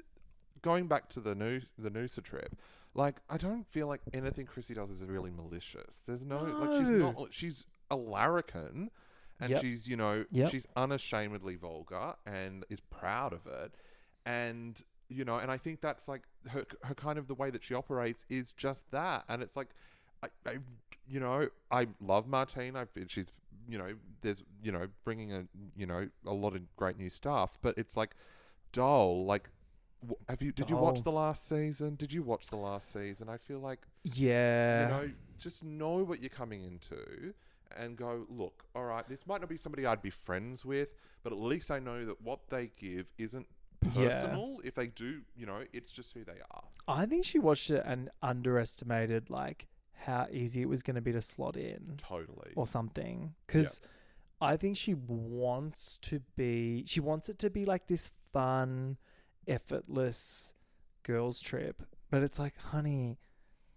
going back to the Noosa trip, like, I don't feel like anything Krissy does is really malicious. There's no. She's a larrikin, and she's, she's unashamedly vulgar and is proud of it. And, and I think that's like her kind of the way that she operates is just that. And it's like, I love Martine. She's, there's, bringing a lot of great new stuff, but it's like dull. Like, did you watch the last season? Did you watch the last season? I feel like, just know what you're coming into and go, look, all right, this might not be somebody I'd be friends with, but at least I know that what they give isn't personal. If they do, it's just who they are. I think she watched it and underestimated, like, how easy it was going to be to slot in. Totally. Or something. Because I think she wants it to be like this fun, effortless girls trip. But it's like, honey,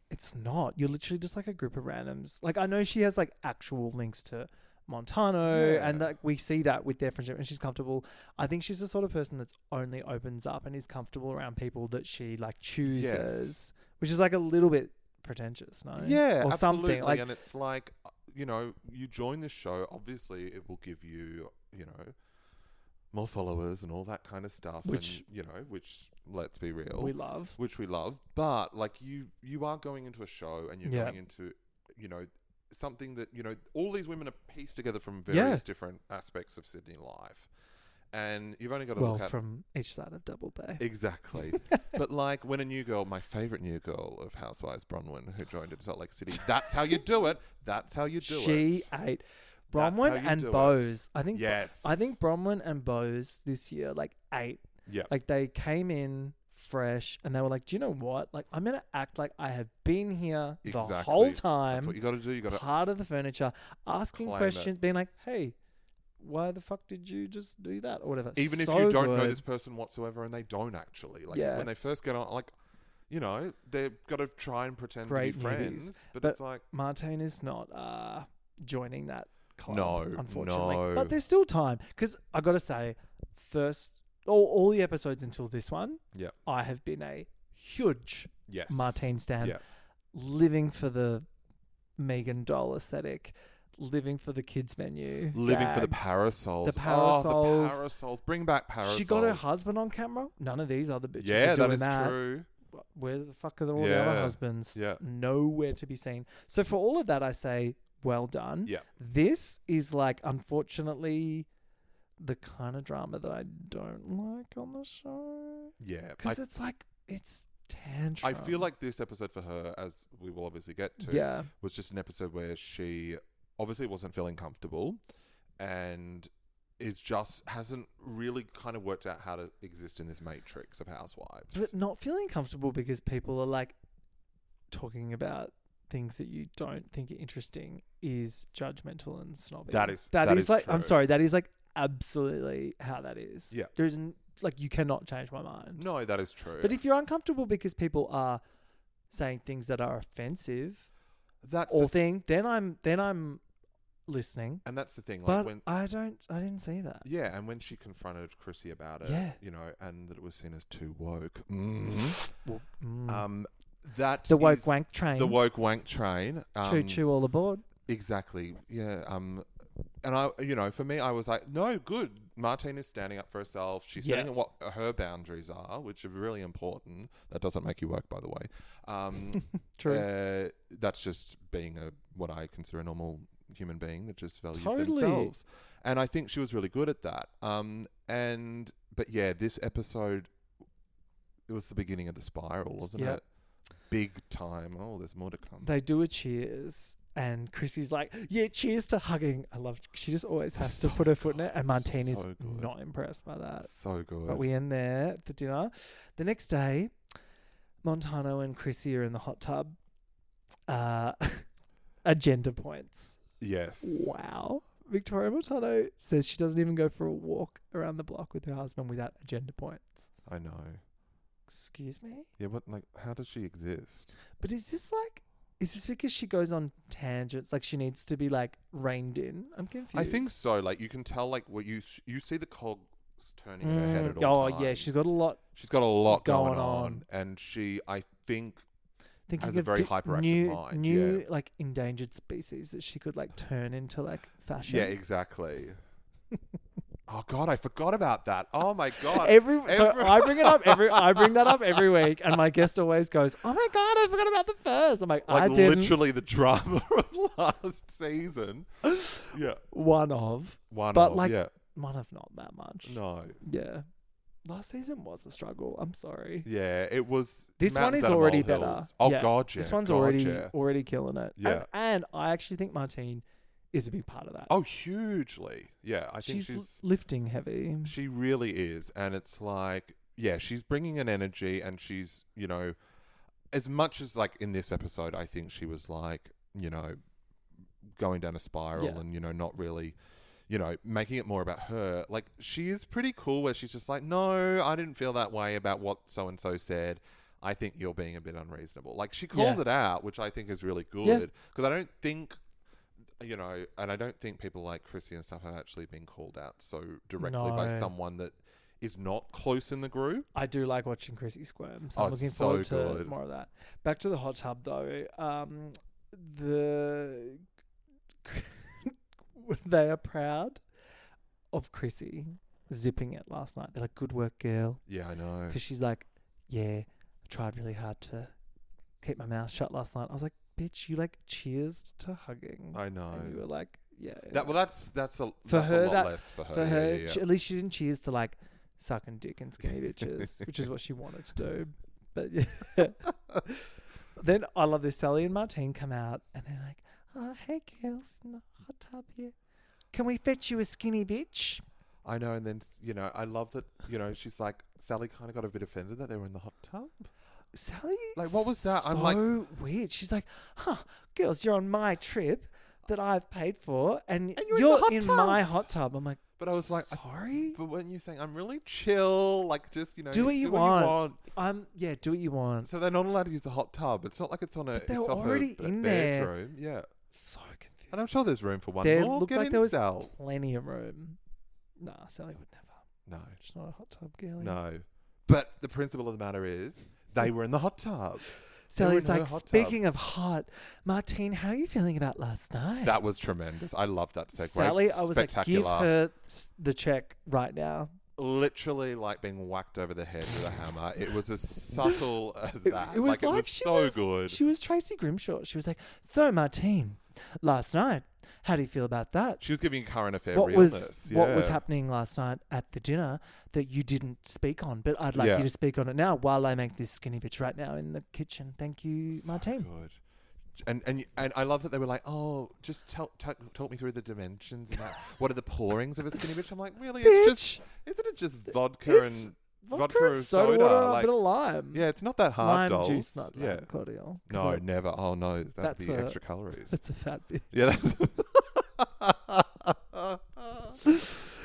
it's not. You're literally just like a group of randoms. Like, I know she has like actual links to Montano and like we see that with their friendship and she's comfortable. I think she's the sort of person that's only opens up and is comfortable around people that she like chooses, which is like a little bit pretentious, no? Yeah, or absolutely. Something like, and it's like, you join this show, obviously it will give you, more followers and all that kind of stuff, which which, let's be real, we love. But like, you are going into a show and you're going into, something that, all these women are pieced together from various different aspects of Sydney life. And you've only got to look at... from each side of Double Bay. Exactly. But like, when a new girl, my favourite new girl of Housewives, Bronwyn, who joined in Salt Lake City, that's how you do it. That's how you do it. She ate Bronwyn and Bose. I think Bronwyn and Bose this year, like, ate. Yeah. Like, they came in fresh and they were like, do you know what? Like, I'm going to act like I have been here the whole time. That's what you got to do. You got to... Part of the furniture. Asking questions, being like, hey... why the fuck did you just do that or whatever? Even if So you don't know good. this person whatsoever, and they don't actually, like Yeah. when they first get on, like, you know, they've got to try and pretend Great to be friends, newbies. but But it's like, Martine is not joining that club, No, unfortunately. no. But there's still time because I got to say, first all the episodes until this one, yeah, I have been a huge yes, Martine stan, yeah, living for the Megan doll aesthetic, living for the kids menu, living for the gags. parasols. The parasols. Oh, the parasols. Bring back parasols. She got her husband on camera. None of these other bitches Yeah, are doing that is that. true. Where the fuck are all the other Yeah. husbands? Yeah. Nowhere to be seen. So for all of that, I say, well done. Yeah. This is like, unfortunately, the kind of drama that I don't like on the show. Yeah, Because it's like, it's tantrum. I feel like this episode for her, as we will obviously get to, Yeah. was just an episode where she obviously wasn't feeling comfortable and hasn't really kind of worked out how to exist in this matrix of housewives. But not feeling comfortable because people are like talking about things that you don't think are interesting is judgmental and snobby. That is like, true. I'm sorry, that is like absolutely how that is. Yeah. There's like, you cannot change my mind. No, that is true. But if you're uncomfortable because people are saying things that are offensive that's or the thing, then I'm listening. and that's the thing. Like But when I didn't see that. yeah, and when she confronted Krissy about it, Yeah. you know, and that it was seen as too woke. Well, That the woke is wank train. the woke wank train. Choo choo all aboard. Exactly. Yeah. And I, you know, for me, I was like, no, good. Martine is standing up for herself. She's Yeah. setting what her boundaries are, which are really important. That doesn't make you woke, by the way. True. That's just being what I consider a normal human being that just values Totally. themselves. And I think she was really good at that. But yeah, this episode, it was the beginning of the spiral, wasn't Yep. it? Big time. Oh, there's more to come. They do a cheers, and Krissy's like, "Yeah, cheers to hugging." I love. She just always has to So put her foot in it, and Martine is so good. not impressed by that. So good. But we end there at the dinner. The next day, Montano and Krissy are in the hot tub. Agenda points. Yes. Wow. Victoria Montano says she doesn't even go for a walk around the block with her husband without agenda points. I know. Excuse me? Yeah, but like, how does she exist? But is this because she goes on tangents? Like she needs to be like reined in? I'm confused. I think so. Like, you can tell, like, what you see the cogs turning in her head at all times. yeah, she's got a lot. She's got a lot going going on. on, and she, I think, Thinking has a of very hyperactive new, mind. new Yeah. like endangered species that she could like turn into like fashion. Yeah, exactly. Oh God, I forgot about that. Oh my God. So I bring it up I bring that up every week, and my guest always goes, "Oh my God, I forgot about the furs." I'm like I didn't. Literally the drama of last season. Yeah. One of, One not that much. No. Yeah. Last season was a struggle. I'm sorry. Yeah, it was. This one mountains is out of already molehills. better. Oh Yeah. God, yeah. This one's God, already yeah. killing it. Yeah. And I actually think Martine is a big part of that. Oh, hugely. Yeah, I think she's lifting heavy. She really is, and it's like, yeah, she's bringing an energy, and she's, you know, as much as like in this episode, I think she was like, you know, going down a spiral, Yeah. and you know, not really, you know, making it more about her. Like, she is pretty cool, where she's just like, no, I didn't feel that way about what so and so said. I think you're being a bit unreasonable. Like, she calls it out, which I think is really good, because I don't think, you know, and I don't think people like Krissy and stuff have actually been called out so directly by No. someone that is not close in the group. I do like watching Krissy squirm, so Oh, I'm looking it's so forward to good. more of that. Back to the hot tub though. They are proud of Krissy zipping it last night. They're like, "Good work, girl," Yeah, I know. because she's like, "Yeah, I tried really hard to keep my mouth shut last night." I was like, "Bitch, you like cheers to hugging." I know. And you were like, "Yeah." That's a For that's her, a lot that- less for her. For her, yeah. at least she didn't cheers to like sucking dick and skinny bitches, which is what she wanted to do. But yeah. Then I love this. Sally and Martine come out and they're like, "Oh, hey girls in the hot tub here. Can we fetch you a skinny bitch?" I know, and then, you know, I love that, you know, she's like, Sally kind of got a bit offended that they were in the hot tub. Sally, Like, what was that? So I'm like- weird. She's like, "Huh, girls, you're on my trip. that I've paid for, and you're you're in in, the hot tub. my hot tub. I'm like, But I was like, sorry? but when you saying, I'm really chill, like just, Do what you want. Yeah, do what you want. So they're not allowed to use the hot tub. It's not like it's on a, But they're it's off already a in there. bedroom. Yeah. So confused. And I'm sure there's room for one There more. looked Get like in, there was Sal. plenty of room. Nah, Sally would never. No. She's not a hot tub girlie. No. But the principle of the matter is, they were in the hot tub. Sally's They were in like, her hot tub. speaking of hot, Martine, how are you feeling about last night? That was tremendous. I loved that segue. Sally, I was like, give Spectacular. her the check right now. Literally like being whacked over the head with a hammer. It was as subtle as that. It was it was she so was, good. She was Tracy Grimshaw. She was like, so Martine, last night, how do you feel about that? She was giving current affair What realness. what was Yeah. happening last night at the dinner that you didn't speak on, but I'd like Yeah. you to speak on it now while I make this skinny bitch right now in the kitchen. Thank you, So Martine. good. And I love that they were like, oh, just talk me through the dimensions and that. What are the pourings of a skinny bitch? I'm like, really? It's just, isn't it just vodka It's and Vodka and soda soda? water and a Like, bit of lime. yeah, it's not that hard, Lime dolls. juice, not yeah. lime cordial. 'Cause No, it- never. Oh no, that'd that's be a- extra calories. That's a fat bitch. Yeah, that's.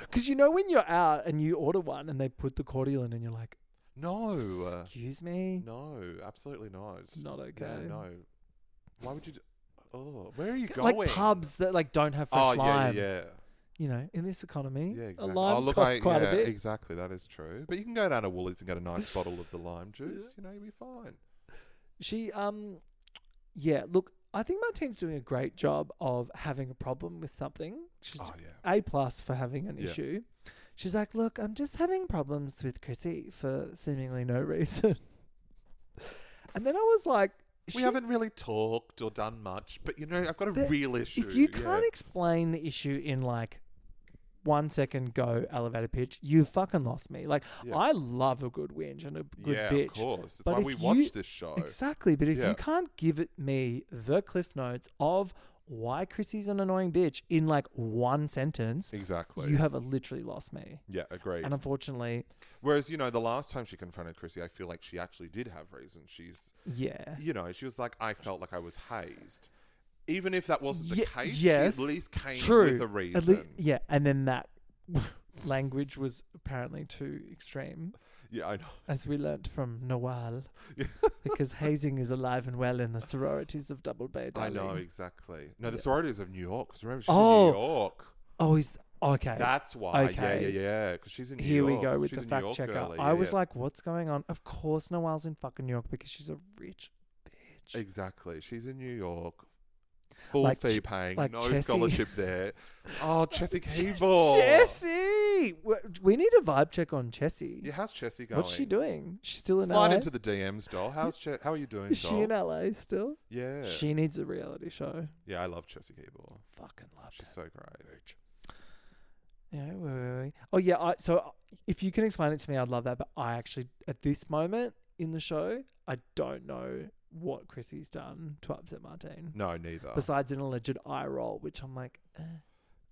Because you know when you're out and you order one and they put the cordial in and you're like, No. excuse me? No, absolutely not. It's not okay. Yeah, no. Why would you? Oh, where are you going? Like pubs that like don't have fresh Oh lime. yeah. You know, in this economy, Yeah, a exactly. lime costs quite a bit. Exactly, that is true. But you can go down to Woolies and get a nice bottle of the lime juice. You know, you'll be fine. She, yeah, look, I think Martine's doing a great job of having a problem with something. She's Oh yeah. A+ for having an Yeah. issue. She's like, look, I'm just having problems with Krissy for seemingly no reason. And then I was like, We haven't really talked or done much, but you know, I've got a real issue. if you can't explain the issue in like 1 second go elevator pitch, you fucking lost me. Like, Yeah. I love a good whinge and a good yeah, bitch. of course. That's But why if we you- watch this show. Exactly. But if Yeah. you can't give it me the cliff notes of why Krissy's an annoying bitch in like one sentence, Exactly. you have literally lost me. Yeah, agreed. And unfortunately, Whereas, you know, the last time she confronted Krissy, I feel like she actually did have reason. She's, yeah. you know, she was like, I felt like I was hazed. Even if that wasn't the Ye- case, yes, she at least came True. with a At reason. yeah. And then that language was apparently too extreme, Yeah, I know. as we learnt from Noel, Yeah. because hazing is alive and well in the sororities of Double Bay. I Darling. know, exactly. No, the Yeah. sororities of New York. 'Cause remember, she's Oh. in New York. Oh, he's okay. That's why. Okay. Yeah. Because she's in New Here York. we go with She's the a New fact York checker. girlie, I yeah, was yeah. like, what's going on? Of course Noelle's in fucking New York because she's a rich bitch. Exactly. She's in New York. Full Like fee Ch- paying. like No Chessie. scholarship there. Oh, Chessie Keyboard. Chessie! We need a vibe check on Chessie. Yeah, how's Chessie going? What's she doing? She's still in Slide LA? into the DMs, doll. How are you doing, Is she doll? in LA still? Yeah. She needs a reality show. Yeah, I love Chessie Keyboard. Fucking love She's that so great. bitch. Yeah, wait. Oh yeah, so if you can explain it to me, I'd love that. But I actually, at this moment in the show, I don't know what Krissy's done to upset Martine. No, neither. Besides an alleged eye roll, which I'm like,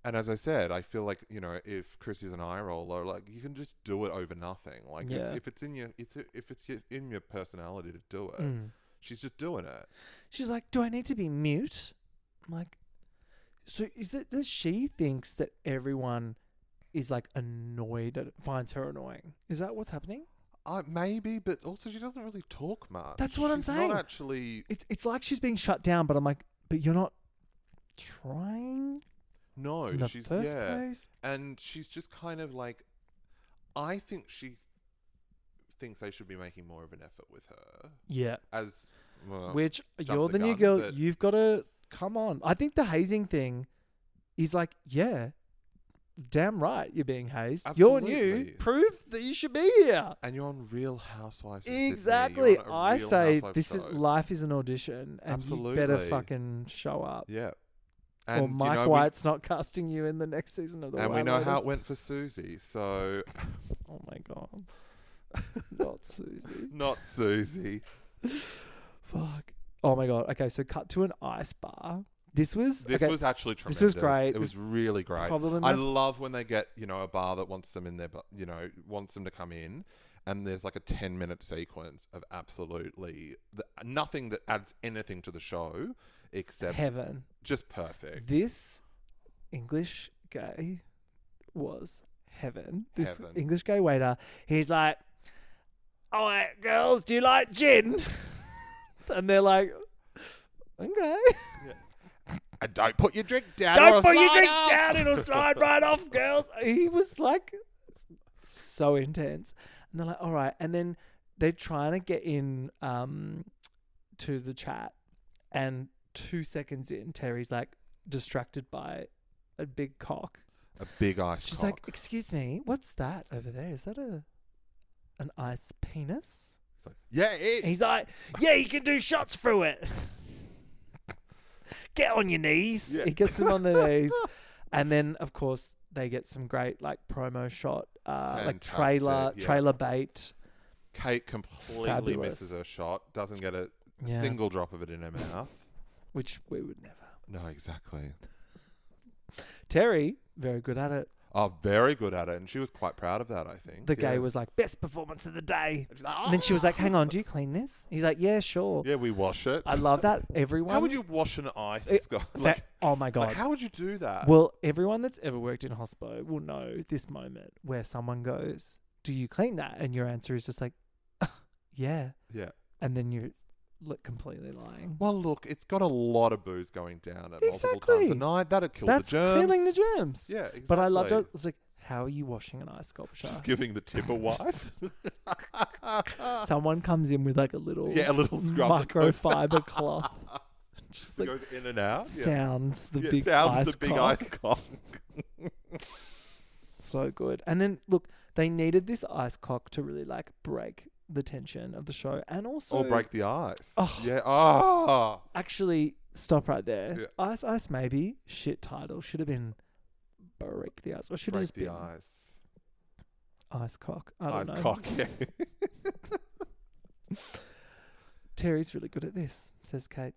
And as I said, I feel like, you know, if Chris is an eye roller, like you can just do it over nothing. Like Yeah. if it's in your in your personality to do it, she's just doing it. She's like, do I need to be mute? I'm like, so is it that she thinks that everyone is like annoyed at it, finds her annoying? Is that what's happening? Maybe, but also she doesn't really talk much. That's what I'm She's saying. Not actually. It's like she's being shut down, but I'm like, but you're not trying No, in the she's first place. and she's just kind of like. I think she thinks they should be making more of an effort with her. Yeah. As well, Which jump you're the the new gun, girl. but- You've got to come on. I think the hazing thing is like, yeah, damn right, you're being hazed. You're new. Absolutely. Prove that you should be here. And you're on Real Housewives. of Sydney. Exactly. You're on a I Real say Housewives this is show. life is an audition, and you better Absolutely. fucking show up. Yeah. Or And Mike you know, White's not casting you in the next season of the. and we White know how Lotus. it went for Susie. So Oh my god, not Susie. not Susie. Fuck. Oh my god. Okay, so cut to an ice bar. This was This okay, was actually tremendous. This was great. It was really great. probably I my love when they get, you know, a bar that wants them in there, but you know, wants them to come in, and there's like a 10-minute sequence of absolutely nothing that adds anything to the show. except Heaven. just perfect. This English gay was heaven. This Heaven. English gay waiter, he's like, "All right, girls, do you like gin?" And they're like, "Okay." And don't put your drink down. Don't put your drink down, it'll slide right off, girls. He was like so intense. And they're like, all right. And then they're trying to get in to the chat. And 2 seconds in, Terry's like distracted by a big cock. A big ice She's cock. like, "Excuse me, what's that over there? Is that an ice penis?" It's like, yeah, it is. He's like, "Yeah, you can do shots through it. Get on your knees." Yeah. He gets them on their knees. And then, of course, they get some great like promo shot, like Fantastic, trailer bait. Kate completely Fabulous. misses her shot. Doesn't get a Yeah. single drop of it in her mouth. Which we would never. No, exactly. Terry, very good at it. Oh, very good at it. And she was quite proud of that, I think. The gay was like, "Best performance of the day." And she's like, And then she was like, "Hang on, do you clean this?" He's like, "Yeah, sure." yeah, we wash it. I love that. Everyone. How would you wash an ice? Oh my God. Like, how would you do that? Well, everyone that's ever worked in hospo will know this moment where someone goes, "Do you clean that?" And your answer is just like, "Yeah." yeah. And then you're completely lying. Well, look, it's got a lot of booze going down at multiple Exactly. times a night. That'd kill That's the germs. killing the germs. Yeah, exactly. But I loved it. It's like, how are you washing an ice sculpture? Just giving the tip a wipe. Someone comes in with like a little, Yeah, a little scrub that goes- microfiber cloth. Just It like goes in and out. Yeah. sounds the Yeah, big sounds ice the big cock. ice cock. So good. And then look, they needed this ice cock to really like break the tension of the show, and also Or break the ice. Oh. Yeah. Oh. actually stop right there. Yeah. Ice maybe shit title should have been break the ice, or should have Break just the been ice. ice cock. I don't Ice know. cock. Yeah. Terry's really good at this, says Kate.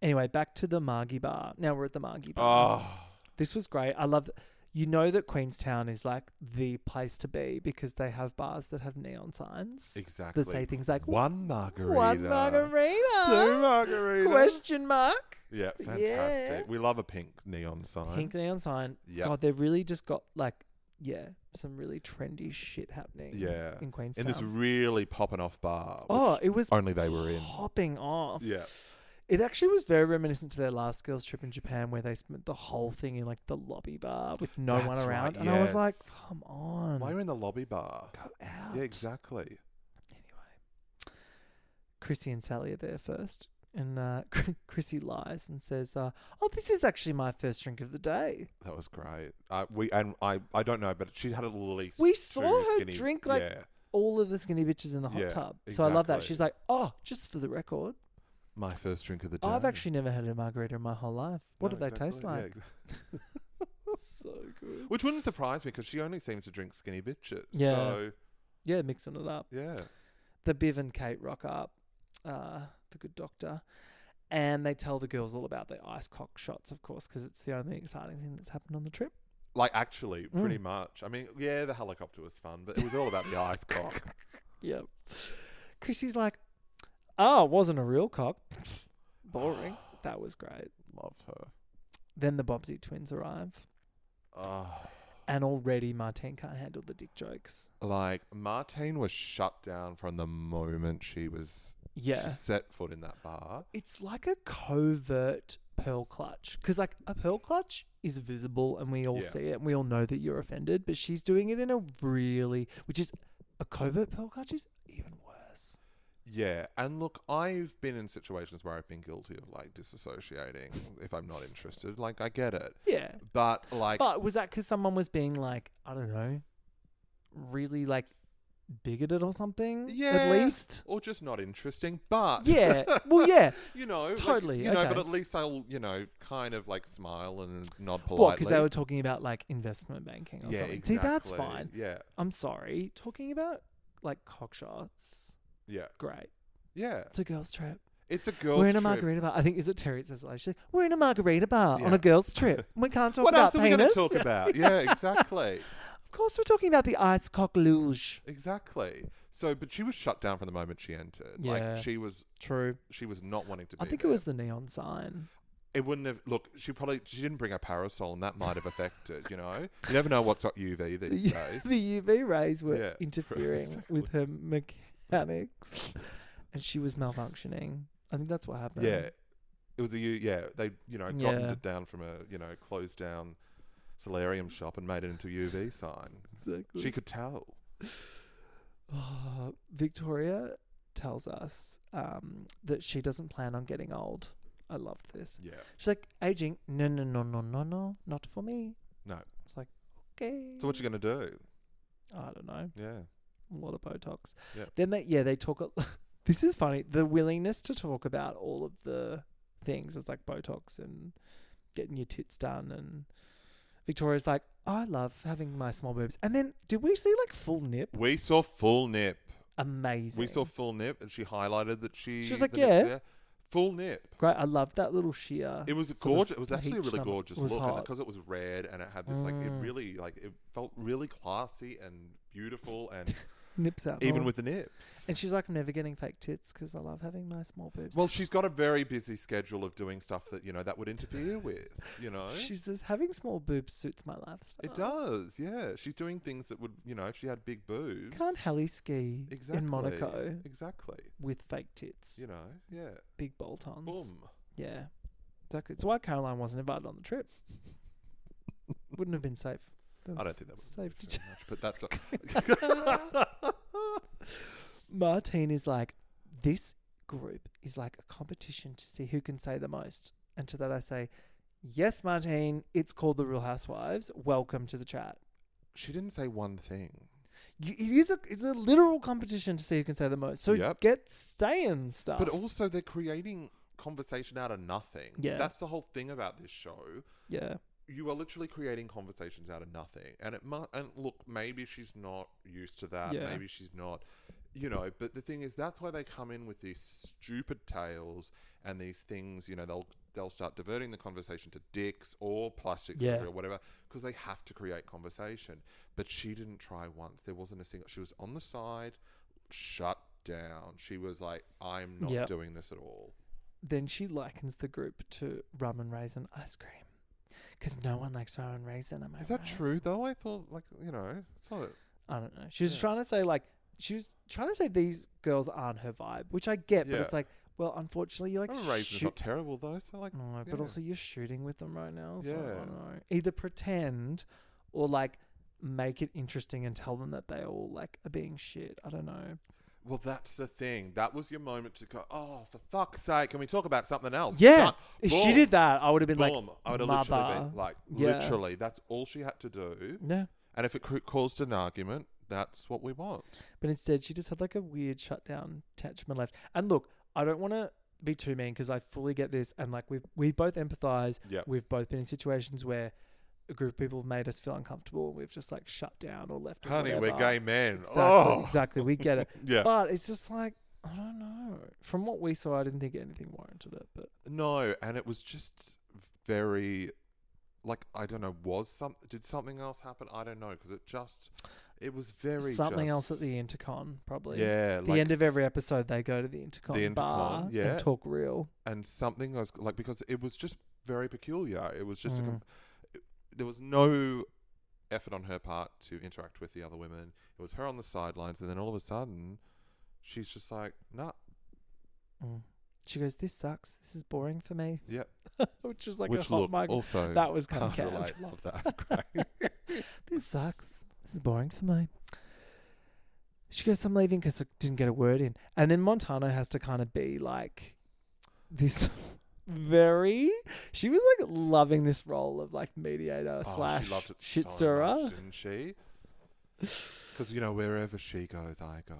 Anyway, back to the Margie bar. Now we're at the Margie bar. Oh. This was great. I love. You know that Queenstown is like the place to be because they have bars that have neon signs Exactly. that say things like One margarita. "One margarita, Two margarita. question mark." Yeah, fantastic. Yeah. We love a pink neon sign. Pink neon sign. Yep. God, they've really just got like, some really trendy shit happening. Yeah. in Queenstown. In this really popping off bar. Oh, which it was only they were in. popping off. Yeah. It actually was very reminiscent to their last girls' trip in Japan, where they spent the whole thing in like the lobby bar with no one That's around, right, and I was like, yes. "Come on, Why are you in the lobby bar? go out." Yeah, exactly. Anyway, Krissy and Sally are there first, and Krissy lies and says, "Oh, this is actually my first drink of the day." That was great. I don't know, but she had at least We two saw her skinny, drink, like, yeah, all of the skinny bitches in the hot Yeah, tub. So I love that. exactly. She's like, "Oh, just for the record, my first drink of the day. I've actually never had a margarita in my whole life. What No, do they taste exactly, like?" yeah, So good. Which wouldn't surprise me because she only seems to drink skinny bitches. Yeah. So, Yeah, mixing it up. yeah. The Biv and Kate rock up, the good doctor, and they tell the girls all about the ice cock shots, of course, because it's the only exciting thing that's happened on the trip. Like, actually, pretty much. I mean, yeah, the helicopter was fun, but it was all about the ice cock. Yep. Chrissy's like, "Oh, it wasn't a real cock." Boring. That was great. Love her. Then the Bobsy twins arrive, Oh. and already Martine can't handle the dick jokes. Like, Martine was shut down from the moment she set foot in that bar. It's like a covert pearl clutch, because like a pearl clutch is visible and we all Yeah. see it and we all know that you're offended, but she's doing it in a which is a covert pearl clutch is even worse. Yeah, and look, I've been in situations where I've been guilty of, like, disassociating if I'm not interested. Like, I get it. Yeah. But, like... But was that because someone was being like, I don't know, really like bigoted or something? Yeah. At least? Or just not interesting, but... Yeah. Well, yeah. You know, Totally, Like, okay. but at least I'll, kind of like smile and nod politely. What, because they were talking about like investment banking or yeah, something. exactly. See, that's fine. Yeah, I'm sorry. Talking about like cock shots, yeah, great. yeah. It's a girls' trip. It's a girls' We're in a trip. margarita bar. I think, is it Terry that says like, she's like, we're in a margarita bar on Yeah. a girls' trip. We can't talk What about else are we going penis. to talk about? Yeah, exactly. Of course, we're talking about the ice cock luge. Exactly. So, but she was shut down from the moment she entered. Yeah. Like, she was True. not wanting to be I think there. it was the neon sign. It wouldn't have... Look, she didn't bring a parasol, and that might have affected, you know? You never know what's got UV these days. The UV rays were Yeah, interfering exactly. with her mechanics, and she was malfunctioning. I think that's what happened. Yeah. It was they, cottoned Yeah. it down from a, closed down solarium shop and made it into a UV sign. Exactly. She could tell. Oh, Victoria tells us that she doesn't plan on getting old. I loved this. Yeah. She's like, aging? No, not for me. No. It's like, okay. So what you going to do? I don't know. Yeah. A lot of Botox. Yeah. Then they talk. This is funny. The willingness to talk about all of the things. It's like Botox and getting your tits done. And Victoria's like, I love having my small boobs. And then did we see like full nip? We saw full nip. Amazing. We saw full nip, and she highlighted that she was like, the nip's yeah. there. Full nip. Great. I loved that little sheer. It was sort of gorgeous. It was actually a peach really number. gorgeous It was look, hot. and because it was red and it had this it felt really classy and beautiful, and Nips out. even more. with the nips. And she's like, I'm never getting fake tits because I love having my small boobs. Well, she's got a very busy schedule of doing stuff that that would interfere with. She says having small boobs suits my lifestyle. It does. Yeah, she's doing things that would if she had big boobs. Can't heli ski in Monaco Exactly. with fake tits. Yeah. Big bolt-ons. Boom. Yeah, exactly. It's why Caroline wasn't invited on the trip. Wouldn't have been safe. I don't think that would safety so much, but that's Martine is like, this group is like a competition to see who can say the most. And to that I say, yes, Martine, it's called the Real Housewives. Welcome to the chat. She didn't say one thing. It's a literal competition to see who can say the most. So stay and stuff. But also they're creating conversation out of nothing. Yeah. That's the whole thing about this show. Yeah. You are literally creating conversations out of nothing. And look, maybe she's not used to that. Yeah. Maybe she's not, but the thing is, that's why they come in with these stupid tales and these things, they'll start diverting the conversation to dicks or plastic surgery or whatever, because they have to create conversation. But she didn't try once. There wasn't a single, she was on the side, shut down. She was like, I'm not doing this at all. Then she likens the group to rum and raisin ice cream. Because no one likes rum and raisin, am I Is that right? true, though? I thought, it's not... I don't know. She was trying to say, these girls aren't her vibe, which I get, but it's like, well, unfortunately, you're like... Rum and raisin's not terrible, though, so like... No, but also you're shooting with them right now, so I Yeah. don't know. Either pretend or, like, make it interesting and tell them that they all, like, are being shit. I don't know. Well, that's the thing. That was your moment to go, oh, for fuck's sake, can we talk about something else? Yeah. Done. If Boom. she did that, I would have been Boom. like, I would have literally been like, literally, that's all she had to do. Yeah. And if it caused an argument, that's what we want. But instead, she just had like a weird shutdown attachment left. And look, I don't want to be too mean because I fully get this. And like we both empathize. Yep. We've both been in situations where a group of people have made us feel uncomfortable. We've just like shut down or left. Honey, or we're whatever. gay men. Exactly. Exactly. We get it. Yeah. But it's just like, I don't know. From what we saw, I didn't think anything warranted it. But No, and it was just very, like, I don't know, did something else happen? I don't know, because it was very something else at the Intercon, probably. Yeah. The end of every episode, they go to the Intercon bar yeah. and talk real. And something was, like, because it was just very peculiar. It was just, there was no effort on her part to interact with the other women. It was her on the sidelines, and then all of a sudden, she's just like, nah. She goes, this sucks. This is boring for me. Yep. Which was like Which a hot look, mic. also, That was kind of can't Cav. relate. Love that. Great. This sucks. This is boring for me. She goes, I'm leaving because I didn't get a word in. And then Montano has to kind of be like this she was like loving this role of like mediator slash she loved it shit so stirrer. much, didn't she? Because, wherever she goes, I go.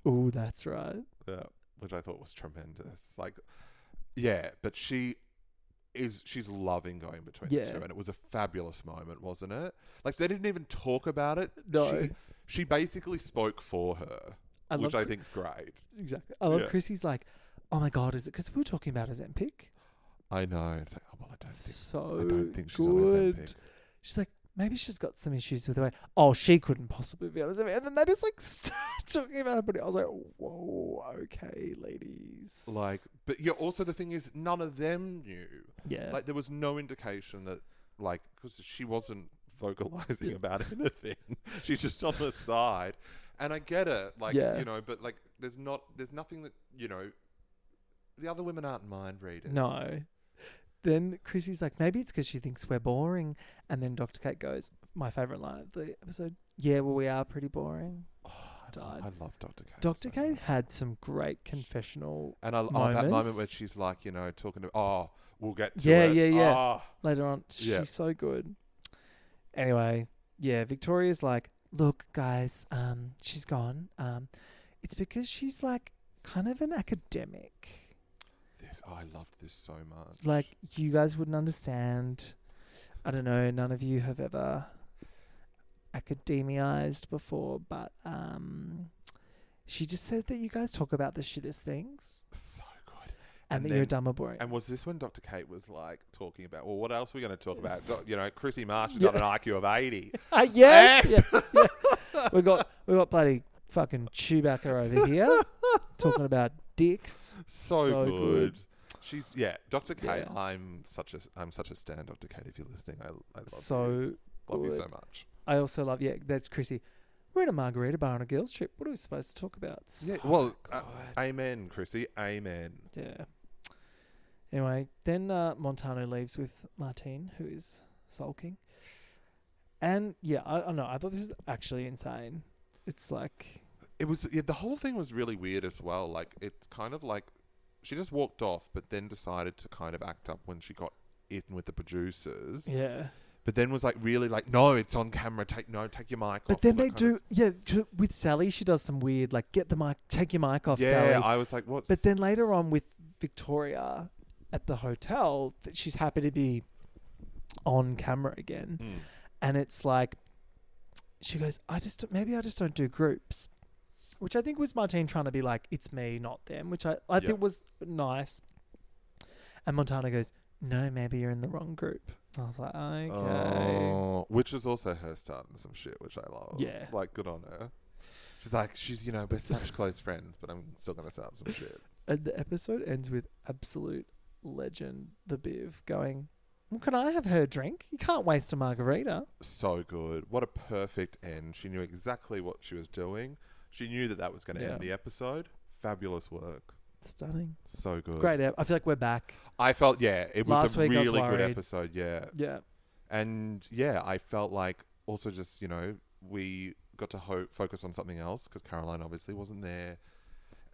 Oh, that's right. Yeah, which I thought was tremendous. Like, yeah, but she's loving going between the two, and it was a fabulous moment, wasn't it? Like, they didn't even talk about it. No. She basically spoke for her, which I think's great. Exactly. I love Krissy's like, oh my God, is it because we were talking about Ozempic? I know. It's like, I don't think she's good. on Ozempic. She's like, maybe she's got some issues with her weight. Oh, she couldn't possibly be honest with me. And then they just like start talking about her body. I was like, whoa, okay, ladies. Like, but yeah, also the thing is, none of them knew. Yeah. Like, there was no indication that, like, because she wasn't vocalizing about anything. She's just on the side. And I get it, like, you know, but like, there's nothing that, you know, the other women aren't mind readers. No. Then Krissy's like, maybe it's because she thinks we're boring. And then Dr. Kate goes, my favourite line of the episode, yeah, well, we are pretty boring. Oh, Died. I love Dr. Kate. Dr. so Kate much. had some great confessional And I moments. that moment where she's like, you know, talking to, we'll get to Yeah, it. yeah. Oh. Later on. Yeah. She's so good. Anyway, yeah, Victoria's like, look, guys, she's gone. It's because she's like kind of an academic. I loved this so much. Like, you guys wouldn't understand. I don't know, none of you have ever academized before, but she just said that you guys talk about the shittest things. So good. And that you're dumb or boring. And was this when Dr. Kate was like talking about, well, what else are we going to talk about? You know, Krissy Marsh has got an IQ of 80. Yes! Yeah. We got bloody fucking Chewbacca over here talking about dicks. So good. She's Dr. Kate. Yeah. I'm such a stan, Dr. Kate. If you're listening, I love So you. Love you good. so much. I also love that's Krissy. We're in a margarita bar on a girls' trip. What are we supposed to talk about? Yeah. So Well, good. amen, Krissy. Amen. Yeah. Anyway, then Montano leaves with Martine, who is sulking. And yeah, I don't know. I thought this was actually insane. It's like, It was the whole thing was really weird as well. Like, it's kind of like she just walked off, but then decided to kind of act up when she got in with the producers. yeah. But then was like really like, no, it's on camera. Take your mic off. But then all they that kind do, with Sally, she does some weird, like, get the mic, take your mic off, Yeah, Sally. I was like, what? But then later on with Victoria at the hotel, that she's happy to be on camera again. And it's like, she goes, maybe I just don't do groups. Which I think was Martine trying to be like, it's me, not them, which I think was nice. And Montana goes, no, maybe you're in the wrong group. I was like, okay. Oh, which is also her starting some shit, which I love. Yeah. Like, good on her. She's like, you know, we're such close friends, but I'm still going to start some shit. And the episode ends with absolute legend, the Biv, going, well, can I have her drink? You can't waste a margarita. So good. What a perfect end. She knew exactly what she was doing. She knew that was going to end the episode. Fabulous work. Stunning. So good. Great. I feel like we're back. I felt, it Last was a week I was really good worried. episode. Yeah. Yeah. And I felt like also just, you know, we got to focus on something else because Caroline obviously wasn't there.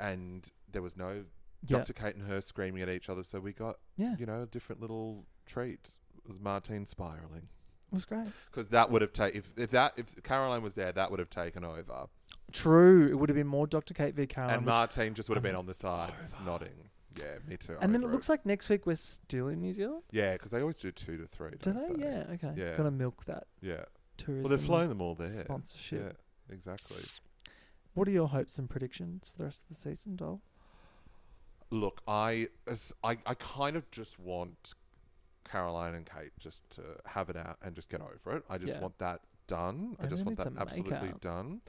And there was no Dr. Kate and her screaming at each other. So we got, you know, a different little treat. It was Martine spiraling. It was great. Because that would have taken, if Caroline was there, that would have taken over. True. It would have been more Dr. Kate v. Caroline. And Martine just would have been on the sides, nodding. Yeah, me too. And then it looks like next week we're still in New Zealand. Yeah, because they always do 2 to 3. Do they? Yeah, okay. Yeah. Gotta milk that tourism. Well, they're flying them all there. Sponsorship. Yeah, exactly. What are your hopes and predictions for the rest of the season, Dol? Look, I kind of just want Caroline and Kate just to have it out and just get over it. I just want that done. I just want that absolutely done.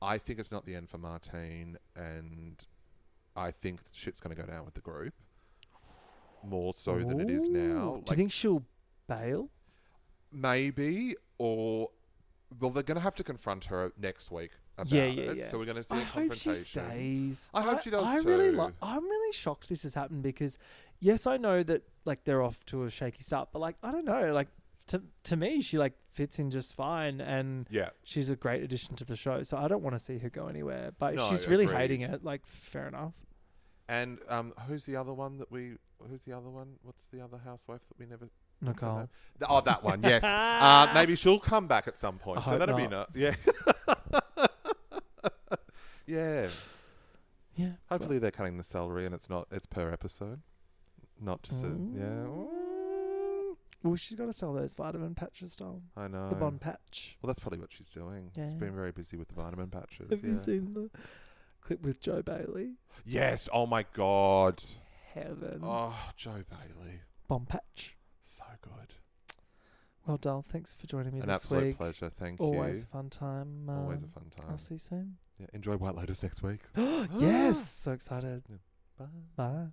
I think it's not the end for Martine, and I think shit's going to go down with the group more so than it is now. Do you think she'll bail? Maybe, or they're going to have to confront her next week about it. So we're going to see a confrontation. I hope she stays. I hope she does too. I'm really shocked this has happened because, yes, I know that like they're off to a shaky start, but like I don't know, like to me she like fits in just fine, and she's a great addition to the show. So I don't want to see her go anywhere. But if she's really hating it, like fair enough. And who's the other one? Who's the other one? What's the other housewife that we never? Nicole. Oh, that one. Yes. Maybe she'll come back at some point. So that'll be yeah. Yeah. Yeah. Hopefully they're cutting the salary and it's per episode, not just Well, she's got to sell those vitamin patches, Dom. I know. The Bond patch. Well, that's probably what she's doing. Yeah. She's been very busy with the vitamin patches. Have you seen the clip with Joe Bailey? Yes. Oh my God. Heaven. Oh, Joe Bailey. Bond patch. So good. Well, Dal, thanks for joining me An this absolute week. pleasure. Thank Always you. a fun time. Always a fun time. I'll see you soon. Yeah, enjoy White Lotus next week. Yes, so excited. Yeah. Bye. Bye.